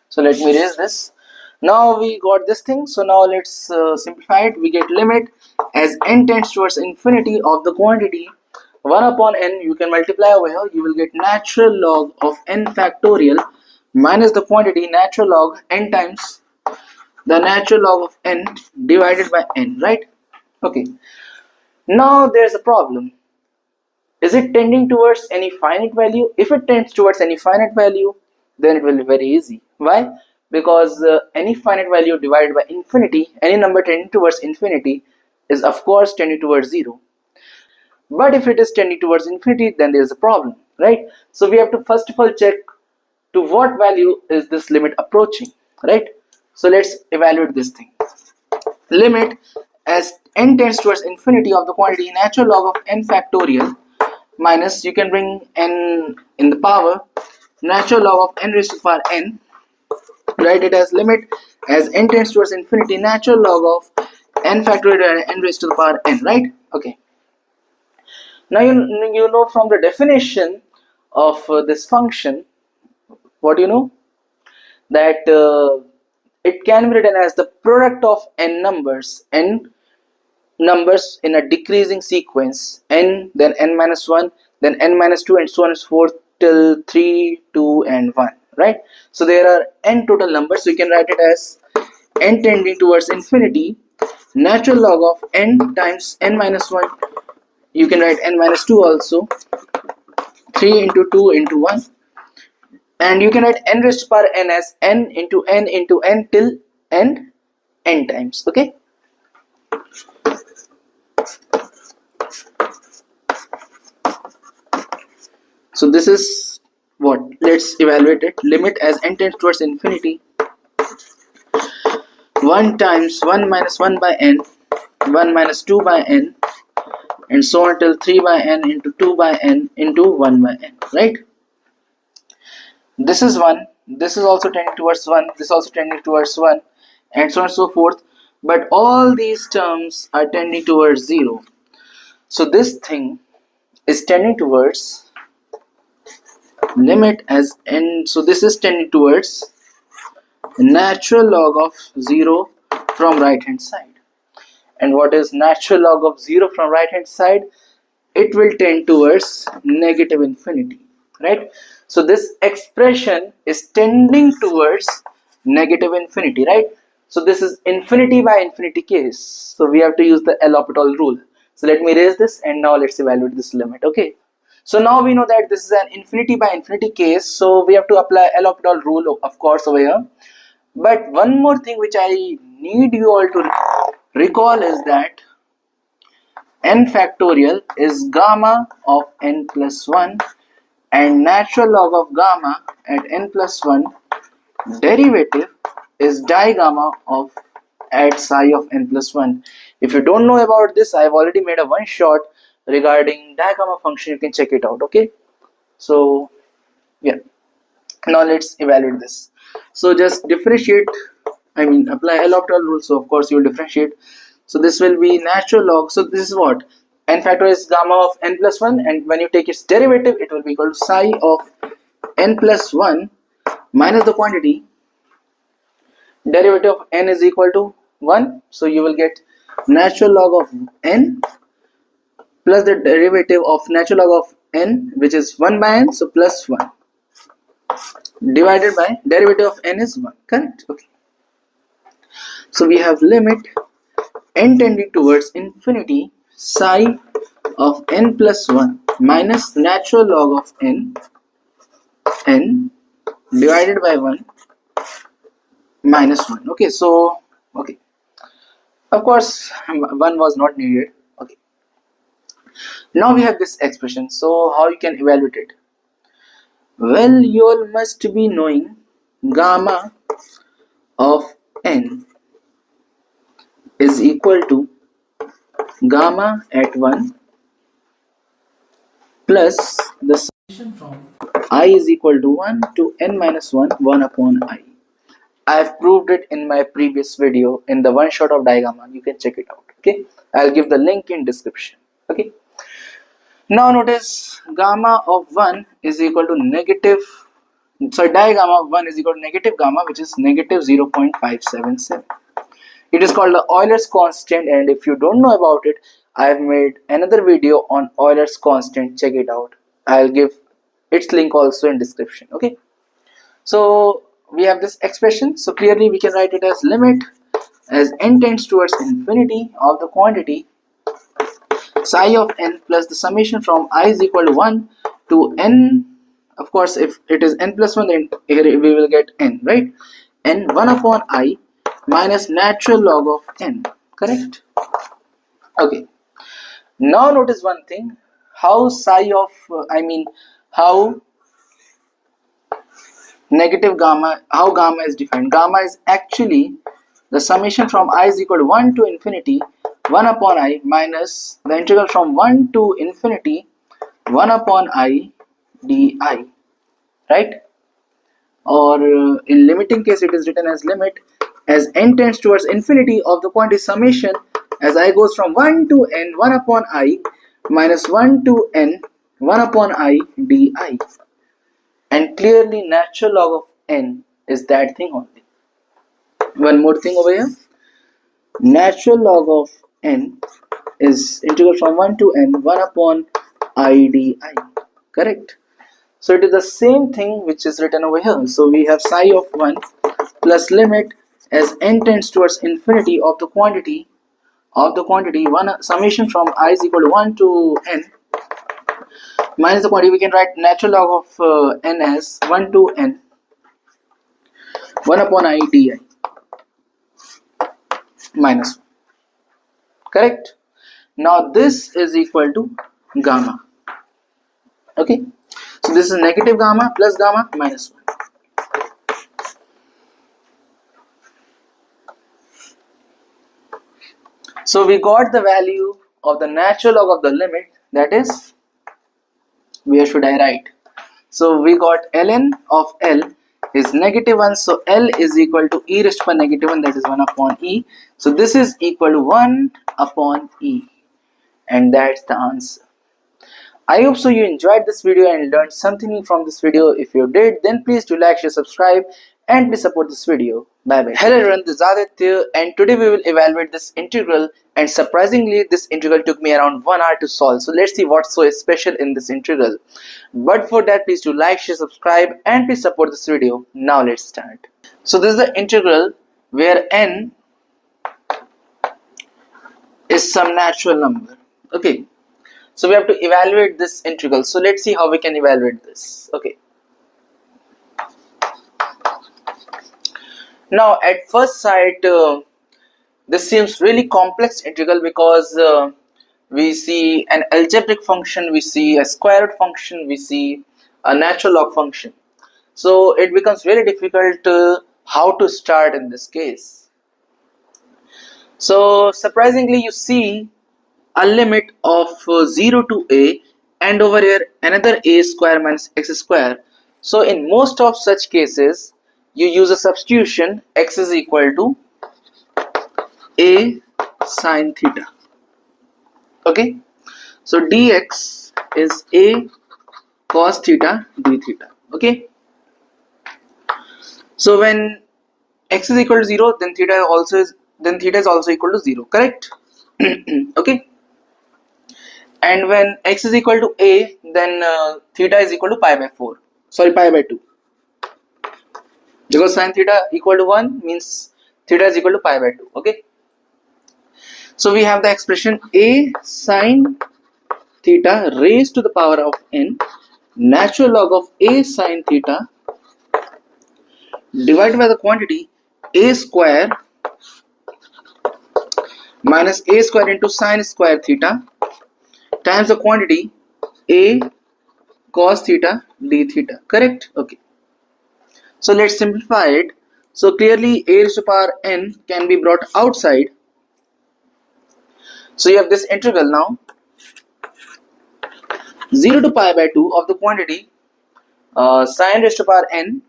so let me erase this. Now we got this thing, so now let's simplify it. We get limit as n tends towards infinity of the quantity 1 upon n, you can multiply over here, you will get natural log of n factorial minus the quantity natural log n times the natural log of n divided by n, right? Okay, now there's a problem. Is it tending towards any finite value? If it tends towards any finite value, then it will be very easy. Why? Because any finite value divided by infinity, any number tending towards infinity is of course tending towards 0. But if it is tending towards infinity, then there is a problem, right? So we have to first of all check to what value is this limit approaching, right? So let's evaluate this thing. Limit as n tends towards infinity of the quantity natural log of n factorial minus, you can bring n in the power, natural log of n raised to the power n, write it as limit as n tends towards infinity natural log of n factorial n raised to the power n, right? Okay. Now you know from the definition of this function, what you know, that it can be written as the product of n numbers in a decreasing sequence, n, then n minus 1, then n minus 2, and so on and so forth till 3, 2, and 1, right? So there are n total numbers, so you can write it as n tending towards infinity natural log of n times n minus 1, you can write n minus 2 also, 3 into 2 into 1, and you can write n raised to power n as n into n into n till n times. Okay, so this is what, let's evaluate it. Limit as n tends towards infinity 1 times 1 minus 1 by n, 1 minus 2 by n, and so on till 3 by n into 2 by n into 1 by n, right? This is 1, this is also tending towards 1, this is also tending towards 1, and so on and so forth, but all these terms are tending towards 0. So this thing is tending towards limit as n, so this is tending towards natural log of 0 from right hand side. And what is natural log of 0 from right hand side? It will tend towards negative infinity, right? So this expression is tending towards negative infinity, right? So this is infinity by infinity case, so we have to use the L'Hopital rule. So let me erase this, and now let's evaluate this limit. Okay, so now we know that this is an infinity by infinity case, so we have to apply L'Hopital rule, of course, over here. But one more thing which I need you all to recall is that n factorial is gamma of n plus 1, and natural log of gamma at n plus 1 derivative is digamma of at psi of n plus 1. If you don't know about this, I have already made a one shot regarding digamma function, you can check it out. Okay, so yeah, now let's evaluate this. So just differentiate, I mean apply L'Hopital rule, so of course you will differentiate. So this will be natural log, so this is what, n factorial is gamma of n plus 1, and when you take its derivative it will be equal to psi of n plus 1 minus the quantity, derivative of n is equal to 1, so you will get natural log of n plus the derivative of natural log of n, which is 1 by n, so plus 1, divided by derivative of n is 1, correct? Okay. So we have limit n tending towards infinity psi of n plus 1 minus natural log of n divided by 1 minus 1. Okay, so okay, of course 1 was not needed. Okay, now we have this expression, so how you can evaluate it? Well, you all must be knowing gamma of n is equal to gamma at 1 plus the summation from I is equal to 1 to n minus 1 1 upon I. I have proved it in my previous video in the one shot of Digamma. You can check it out. Okay, I'll give the link in description. Okay, now notice gamma of 1 is equal to negative, sorry, digamma of 1 is equal to negative gamma, which is negative 0.577. It is called the Euler's constant, and if you don't know about it, I have made another video on Euler's constant. Check it out. I'll give its link also in description. Okay, so we have this expression, so clearly we can write it as limit as n tends towards infinity of the quantity psi of n plus the summation from I is equal to 1 to n. Of course, if it is n plus 1, then here we will get n, right? n 1 upon I minus natural log of n, correct? Okay, now notice one thing, how psi of how negative gamma, how gamma is defined. Gamma is actually the summation from I is equal to 1 to infinity 1 upon I minus the integral from 1 to infinity 1 upon I di, right? Or in limiting case, it is written as limit as n tends towards infinity of the quantity summation as I goes from 1 to n 1 upon I minus 1 to n 1 upon I di. And clearly natural log of n is that thing only. One more thing over here, natural log of n is integral from 1 to n 1 upon I di, correct? So it is the same thing which is written over here. So we have psi of 1 plus limit as n tends towards infinity of the quantity 1 summation from I is equal to 1 to n minus the quantity. We can write natural log of n as 1 to n 1 upon I di minus 1, correct? Now this is equal to gamma. Okay, so this is negative gamma plus gamma minus 1. So we got the value of the natural log of the limit, that is, where should I write? So we got ln of L is negative 1, so L is equal to e raised to power negative 1, that is 1 upon e. So this is equal to 1 upon e, and that's the answer. I hope so you enjoyed this video and learned something new from this video. If you did, then please do like, share, subscribe, and please support this video. Bye bye. Hello everyone, this is Aditya, and today we will evaluate this integral, and surprisingly this integral took me around 1 hour to solve. So let's see what's so special in this integral. But for that, please do like, share, subscribe, and please support this video. Now let's start. So this is the integral where n is some natural number. Okay, so we have to evaluate this integral. So let's see how we can evaluate this. Okay, now at first sight this seems really complex integral because we see an algebraic function, we see a square root function, we see a natural log function. So it becomes very difficult how to start in this case. So surprisingly, you see a limit of 0 to a, and over here another a square minus x square. So in most of such cases you use a substitution, x is equal to a sine theta. Okay, so dx is a cos theta d theta. Okay, so when x is equal to 0, then theta is also equal to 0, correct? Okay, and when x is equal to a, then theta is equal to pi by 4, sorry, pi by 2, because sin theta equal to 1 means theta is equal to pi by 2. Okay, so we have the expression a sin theta raised to the power of n natural log of a sin theta divided by the quantity a square minus a square into sin square theta times the quantity a cos theta d theta. Correct? Okay, so let's simplify it. So clearly a raised to the power n can be brought outside. So you have this integral now, 0 to pi by 2 of the quantity sin raised to the power n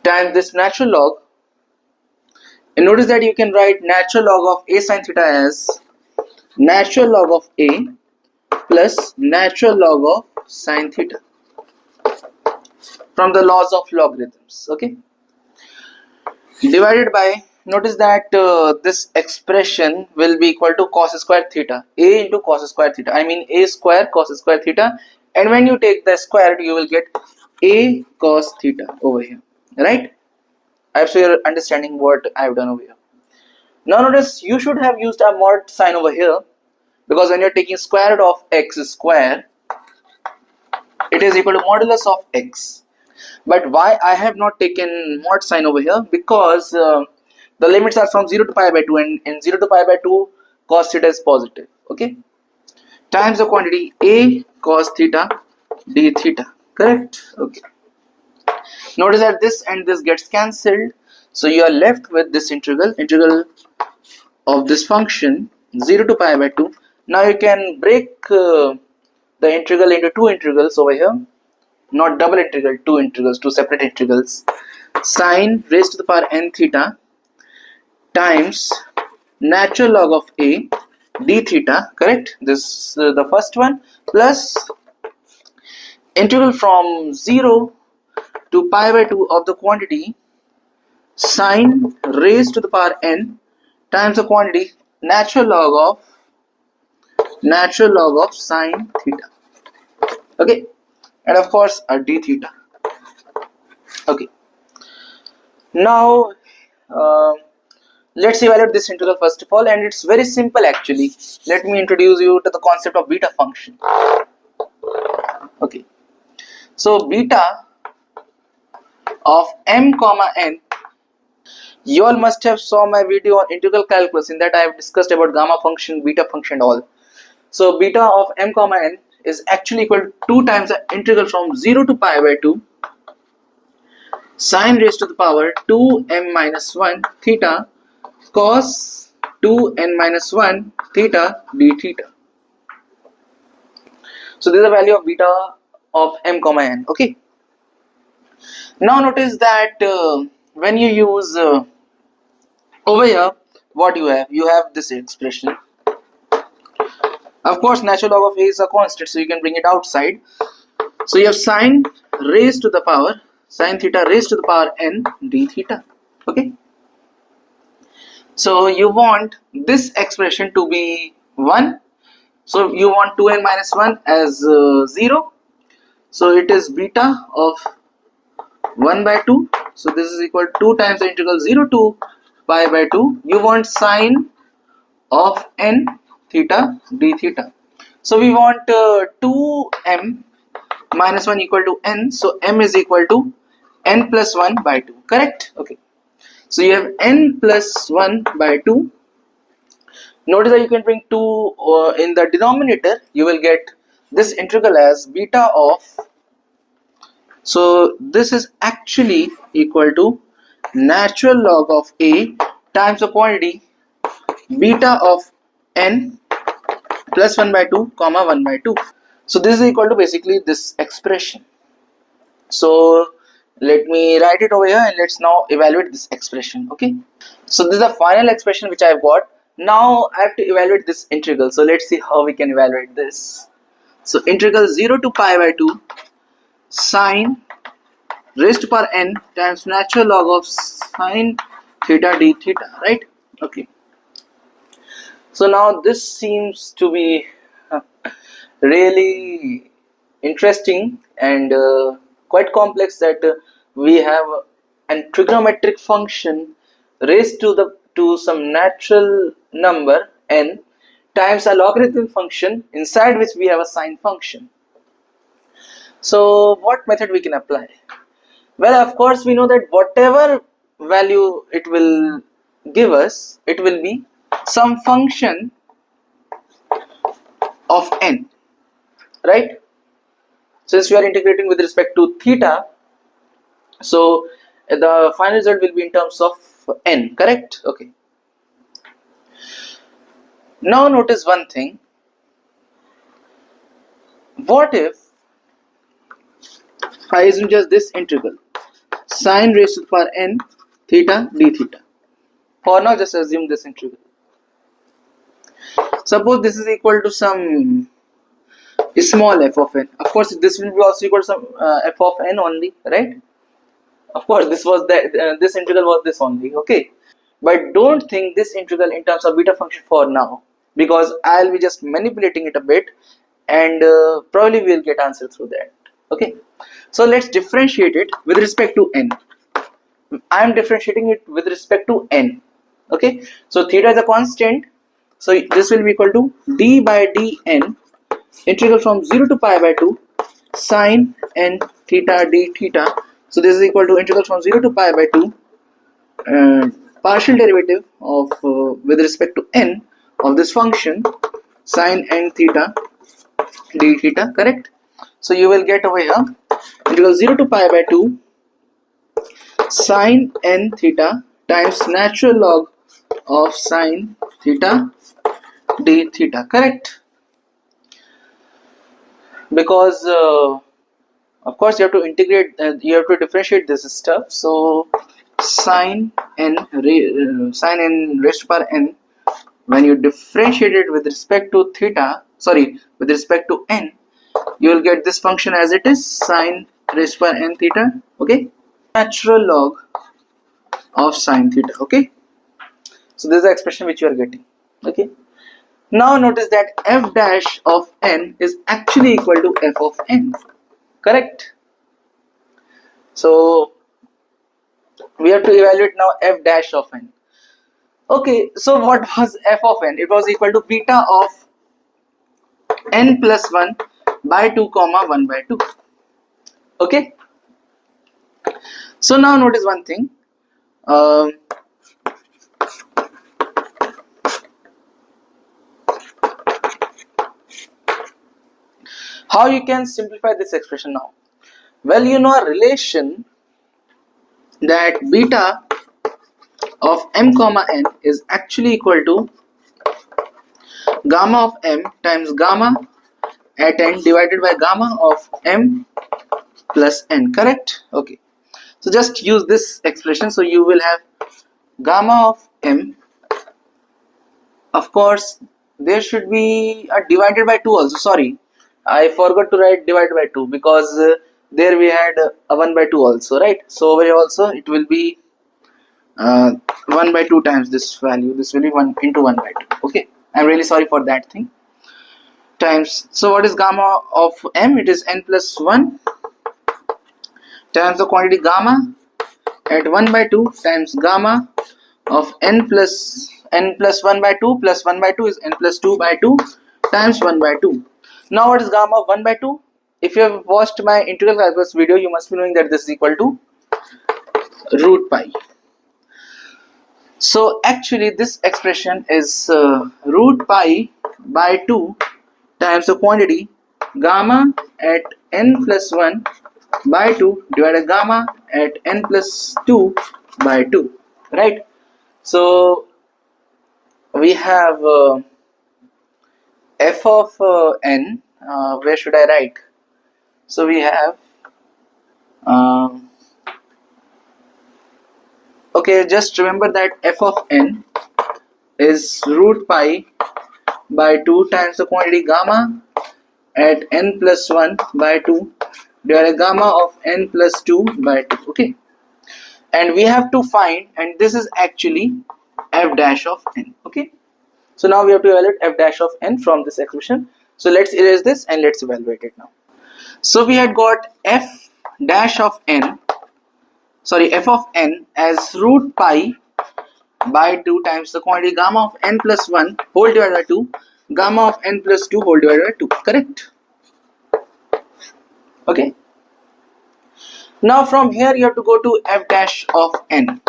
times this natural log. And notice that you can write natural log of a sin theta as natural log of a plus natural log of sin theta from the laws of logarithms. Okay, divided by, notice that this expression will be equal to cos square theta, a into cos square theta, I mean a square cos square theta, and when you take the square you will get a cos theta over here, right? I hope so you're understanding what I've done over here. Now notice you should have used a mod sign over here, because when you're taking square root of x square, it is equal to modulus of x. But why I have not taken mod sign over here? Because the limits are from 0 to pi by 2, and in 0 to pi by 2 cos theta is positive. Okay, times the quantity a cos theta d theta. Correct? Okay, notice that this and this gets cancelled, so you are left with this integral of this function 0 to pi by 2. Now you can break the integral into two integrals over here, not double integral, two integrals, two separate integrals. Sin raised to the power n theta times natural log of a d theta, correct? This the first one, plus integral from 0 to pi by 2 of the quantity sin raised to the power n times the quantity natural log of sin theta. Okay, and of course a d theta. Okay, now let's evaluate this integral first of all, and it's very simple actually. Let me introduce you to the concept of beta function. Okay, so beta of m comma n, you all must have saw my video on integral calculus. In that I have discussed about gamma function, beta function, all. So beta of m comma n is actually equal to 2 times the integral from 0 to pi by 2 sin raised to the power 2m minus 1 theta cos 2n minus 1 theta d theta. So this is the value of beta of m comma n. Okay, now notice that when you use over here, what you have this expression. Of course natural log of a is a constant, so you can bring it outside. So you have sin raised to the power, sin theta raised to the power n d theta. Okay, so you want this expression to be 1, so you want 2n minus 1 as 0, so it is beta of 1 by 2. So this is equal to 2 times the integral 0 to pi by 2. You want sine of n theta d theta. So we want 2m minus 1 equal to n, so m is equal to n plus 1 by 2. Correct? Okay, so you have n plus 1 by 2. Notice that you can bring 2 in the denominator. You will get this integral as beta of, so this is actually equal to natural log of a times the quantity beta of n plus 1 by 2 comma 1 by 2. So this is equal to basically this expression. So let me write it over here, and let's now evaluate this expression. Okay, so this is the final expression which I have got. Now I have to evaluate this integral. So let's see how we can evaluate this. So integral 0 to pi by 2 sine raised to power n times natural log of sine theta d theta, right? Okay, so now this seems to be really interesting and quite complex, that we have a trigonometric function raised to some natural number n times a logarithmic function inside which we have a sine function. So what method we can apply? Well, of course, we know that whatever value it will give us, it will be some function of n, right? Since we are integrating with respect to theta, so the final result will be in terms of n, correct? Okay. Now notice one thing. What if I assume just this integral, sine raised to the power n theta d theta? For now, just assume this integral. Suppose this is equal to some small f of n. Of course, this will be also equal to some f of n only, right? Of course, this was this integral was this only, okay? But don't think this integral in terms of beta function for now, because I'll be just manipulating it a bit, and probably we'll get answer through that. Okay, so let's differentiate it with respect to n. I am differentiating it with respect to n. Okay, so theta is a constant, so this will be equal to d by dn integral from 0 to pi by 2 sine n theta d theta. So this is equal to integral from 0 to pi by 2 partial derivative of with respect to n of this function sine n theta d theta, correct? So you will get over here integral 0 to pi by 2 sine n theta times natural log of sine theta d theta, correct? Because of course you have to integrate, you have to differentiate this stuff. So sine n raised to power n, when you differentiate it with respect to theta, sorry, with respect to n, you will get this function as it is, sine raised to power n theta, okay, natural log of sine theta, okay. So this is the expression which you are getting, okay. Now notice that f dash of n is actually equal to f of n, correct? So we have to evaluate now f dash of n. Okay, so what was f of n? It was equal to beta of n plus 1 by 2 comma 1 by 2. Okay, so now notice one thing. How you can simplify this expression now? Well, you know a relation that beta of m comma n is actually equal to gamma of m times gamma at n divided by gamma of m plus n, correct? Okay, so just use this expression. So you will have gamma of m, of course there should be a divided by 2 also, sorry, I forgot to write divided by 2 because there we had a 1 by 2 also, right? So over here also it will be 1 by 2 times this value, this will be 1 into 1 by 2, okay. I'm really sorry for that thing, times, so what is gamma of m? It is n plus 1 times the quantity gamma at 1 by 2 times gamma of n plus 1 by 2 plus 1 by 2 is n plus 2 by 2 times 1 by 2. Now what is gamma of 1 by 2? If you have watched my integral calculus video, you must be knowing that this is equal to root pi. So actually this expression is root pi by 2 times the quantity gamma at n plus 1 by 2 divided by gamma at n plus 2 by 2, right? So we have f of n, where should I write? So we have okay, just remember that f of n is root pi by 2 times the quantity gamma at n plus 1 by 2 divided by gamma of n plus 2 by 2, okay. and we have to find, and this is actually f dash of n. Okay, so now we have to evaluate f dash of n from this expression. So let's erase this and let's evaluate it now. So we had got f dash of n, sorry, f of n as root pi by 2 times the quantity gamma of n plus 1 whole divided by 2, gamma of n plus 2 whole divided by 2, correct? Okay, now from here you have to go to f dash of n.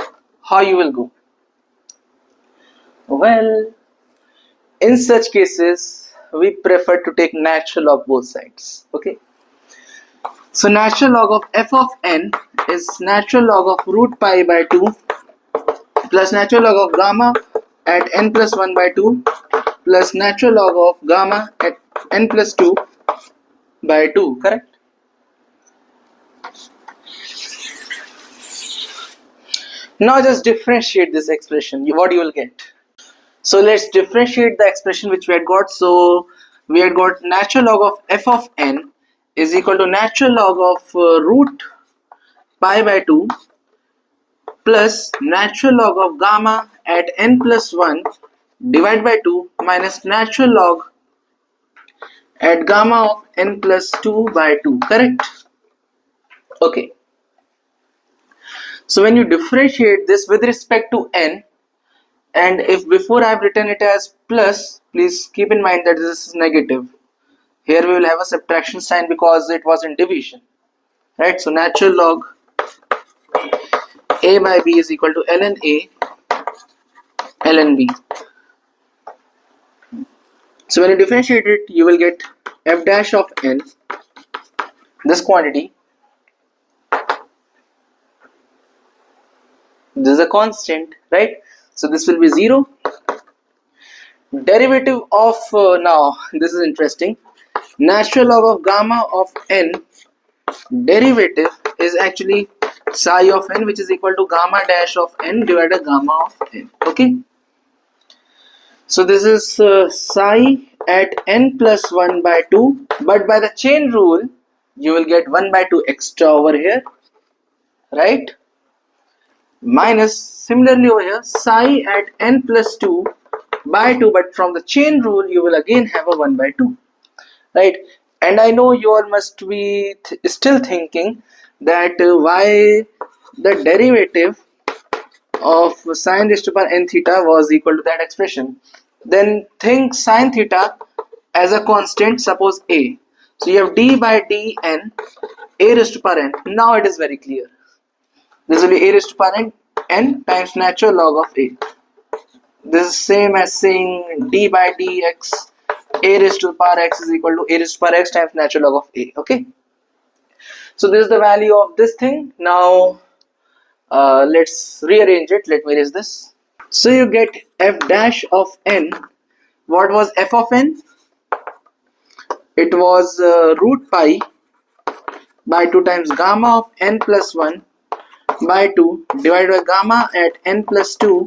How you will go? Well, in such cases we prefer to take natural log both sides. Okay, so natural log of f of n is natural log of root pi by 2 plus natural log of gamma at n plus 1 by 2 plus natural log of gamma at n plus 2 by 2, correct? Now just differentiate this expression, what you will get. So let's differentiate the expression which we had got. So we had got natural log of f of n is equal to natural log of root pi by 2 plus natural log of gamma at n plus 1 divided by 2 minus natural log at gamma of n plus 2 by 2, correct? Okay, so when you differentiate this with respect to n, and if before I have written it as plus, please keep in mind that this is negative. Here we will have a subtraction sign because it was in division, right? So natural log a by b is equal to ln a ln b. So when you differentiate it, you will get f dash of n, this quantity, this is a constant, right? So this will be 0. Derivative of now this is interesting, natural log of gamma of n derivative is actually psi of n, which is equal to gamma dash of n divided by gamma of n. Okay, so this is psi at n plus 1 by 2, but by the chain rule you will get 1 by 2 extra over here, right? Minus similarly over here psi at n plus 2 by 2, but from the chain rule you will again have a 1 by 2, right? And I know you all must be still thinking that why the derivative of sine raised to power n theta was equal to that expression. Then think sine theta as a constant, suppose a. So you have d by dn a raised to power n. Now it is very clear. This will be a raised to power n times natural log of a. This is same as saying d by dx a raised to the power x is equal to a raised to power x times natural log of a. Okay, so this is the value of this thing. Now let's rearrange it. Let me erase this. So you get f dash of n. What was f of n? It was root pi by 2 times gamma of n plus 1 by 2 divided by gamma at n plus 2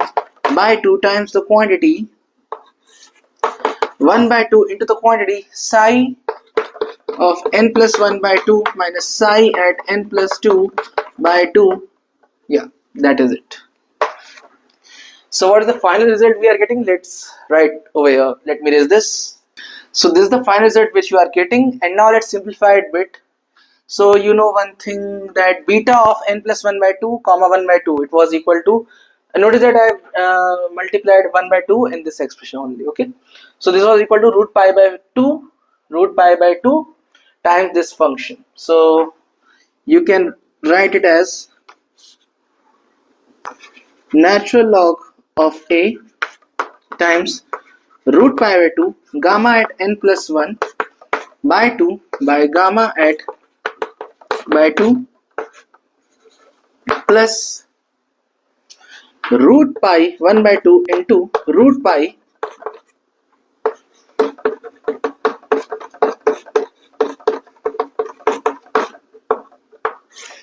by 2 times the quantity 1 by 2 into the quantity psi of n plus 1 by 2 minus psi at n plus 2 by 2. Yeah, that is it. So what is the final result we are getting? Let's write over here. Let me erase this. So this is the final result which you are getting, and now let's simplify it a bit. So you know one thing, that beta of n plus 1 by 2 comma 1 by 2, it was equal to, notice that I have multiplied 1 by 2 in this expression only. Okay, so this was equal to root pi by 2 times this function. So you can write it as natural log of a times root pi by 2 gamma at n plus 1 by 2 by gamma at by 2 plus root pi 1 by 2 into root pi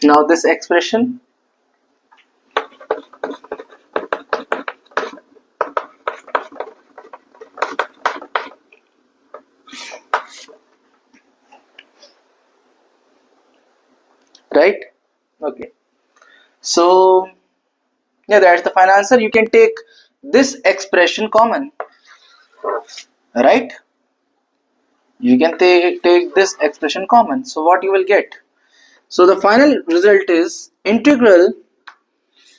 now this expression right. Okay, so Yeah, that's the final answer. You can take this expression common, right? You can take this expression common. So what you will get? So the final result is integral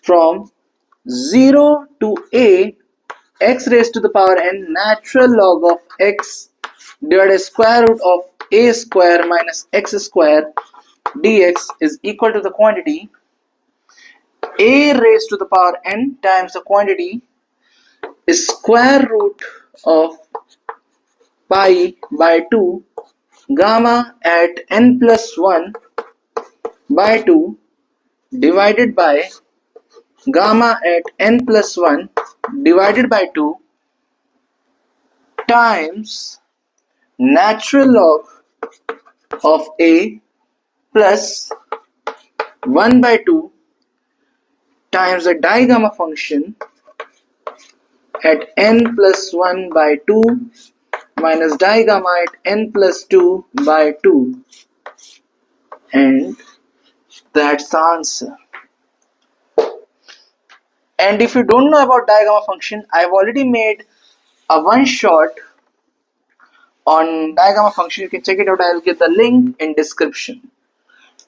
from 0 to a x raised to the power n natural log of x divided by square root of a square minus x square dx is equal to the quantity a raised to the power n times the quantity is square root of pi by 2 gamma at n plus 1 by 2 divided by gamma at n plus 1 divided by 2 times natural log of a plus 1 by 2 times the digamma function at n plus 1 by 2 minus digamma at n plus 2 by 2, and that's the answer. And if you don't know about digamma function, I've already made a one shot on digamma function. You can check it out. I'll give the link in description.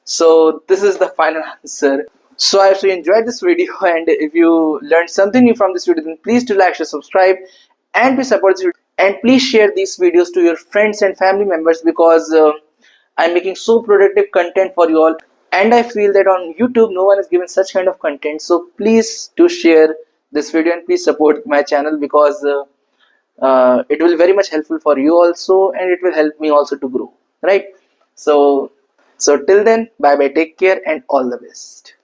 So this is the final answer. So I hope you enjoyed this video, and if you learned something new from this video, then please do like, share, subscribe, and please support this video. And please share these videos to your friends and family members, because I'm making so productive content for you all, and I feel that on YouTube no one is given such kind of content. So please do share this video and please support my channel, because it will very much helpful for you also, and it will help me also to grow, right? So till then, bye bye, take care, and all the best.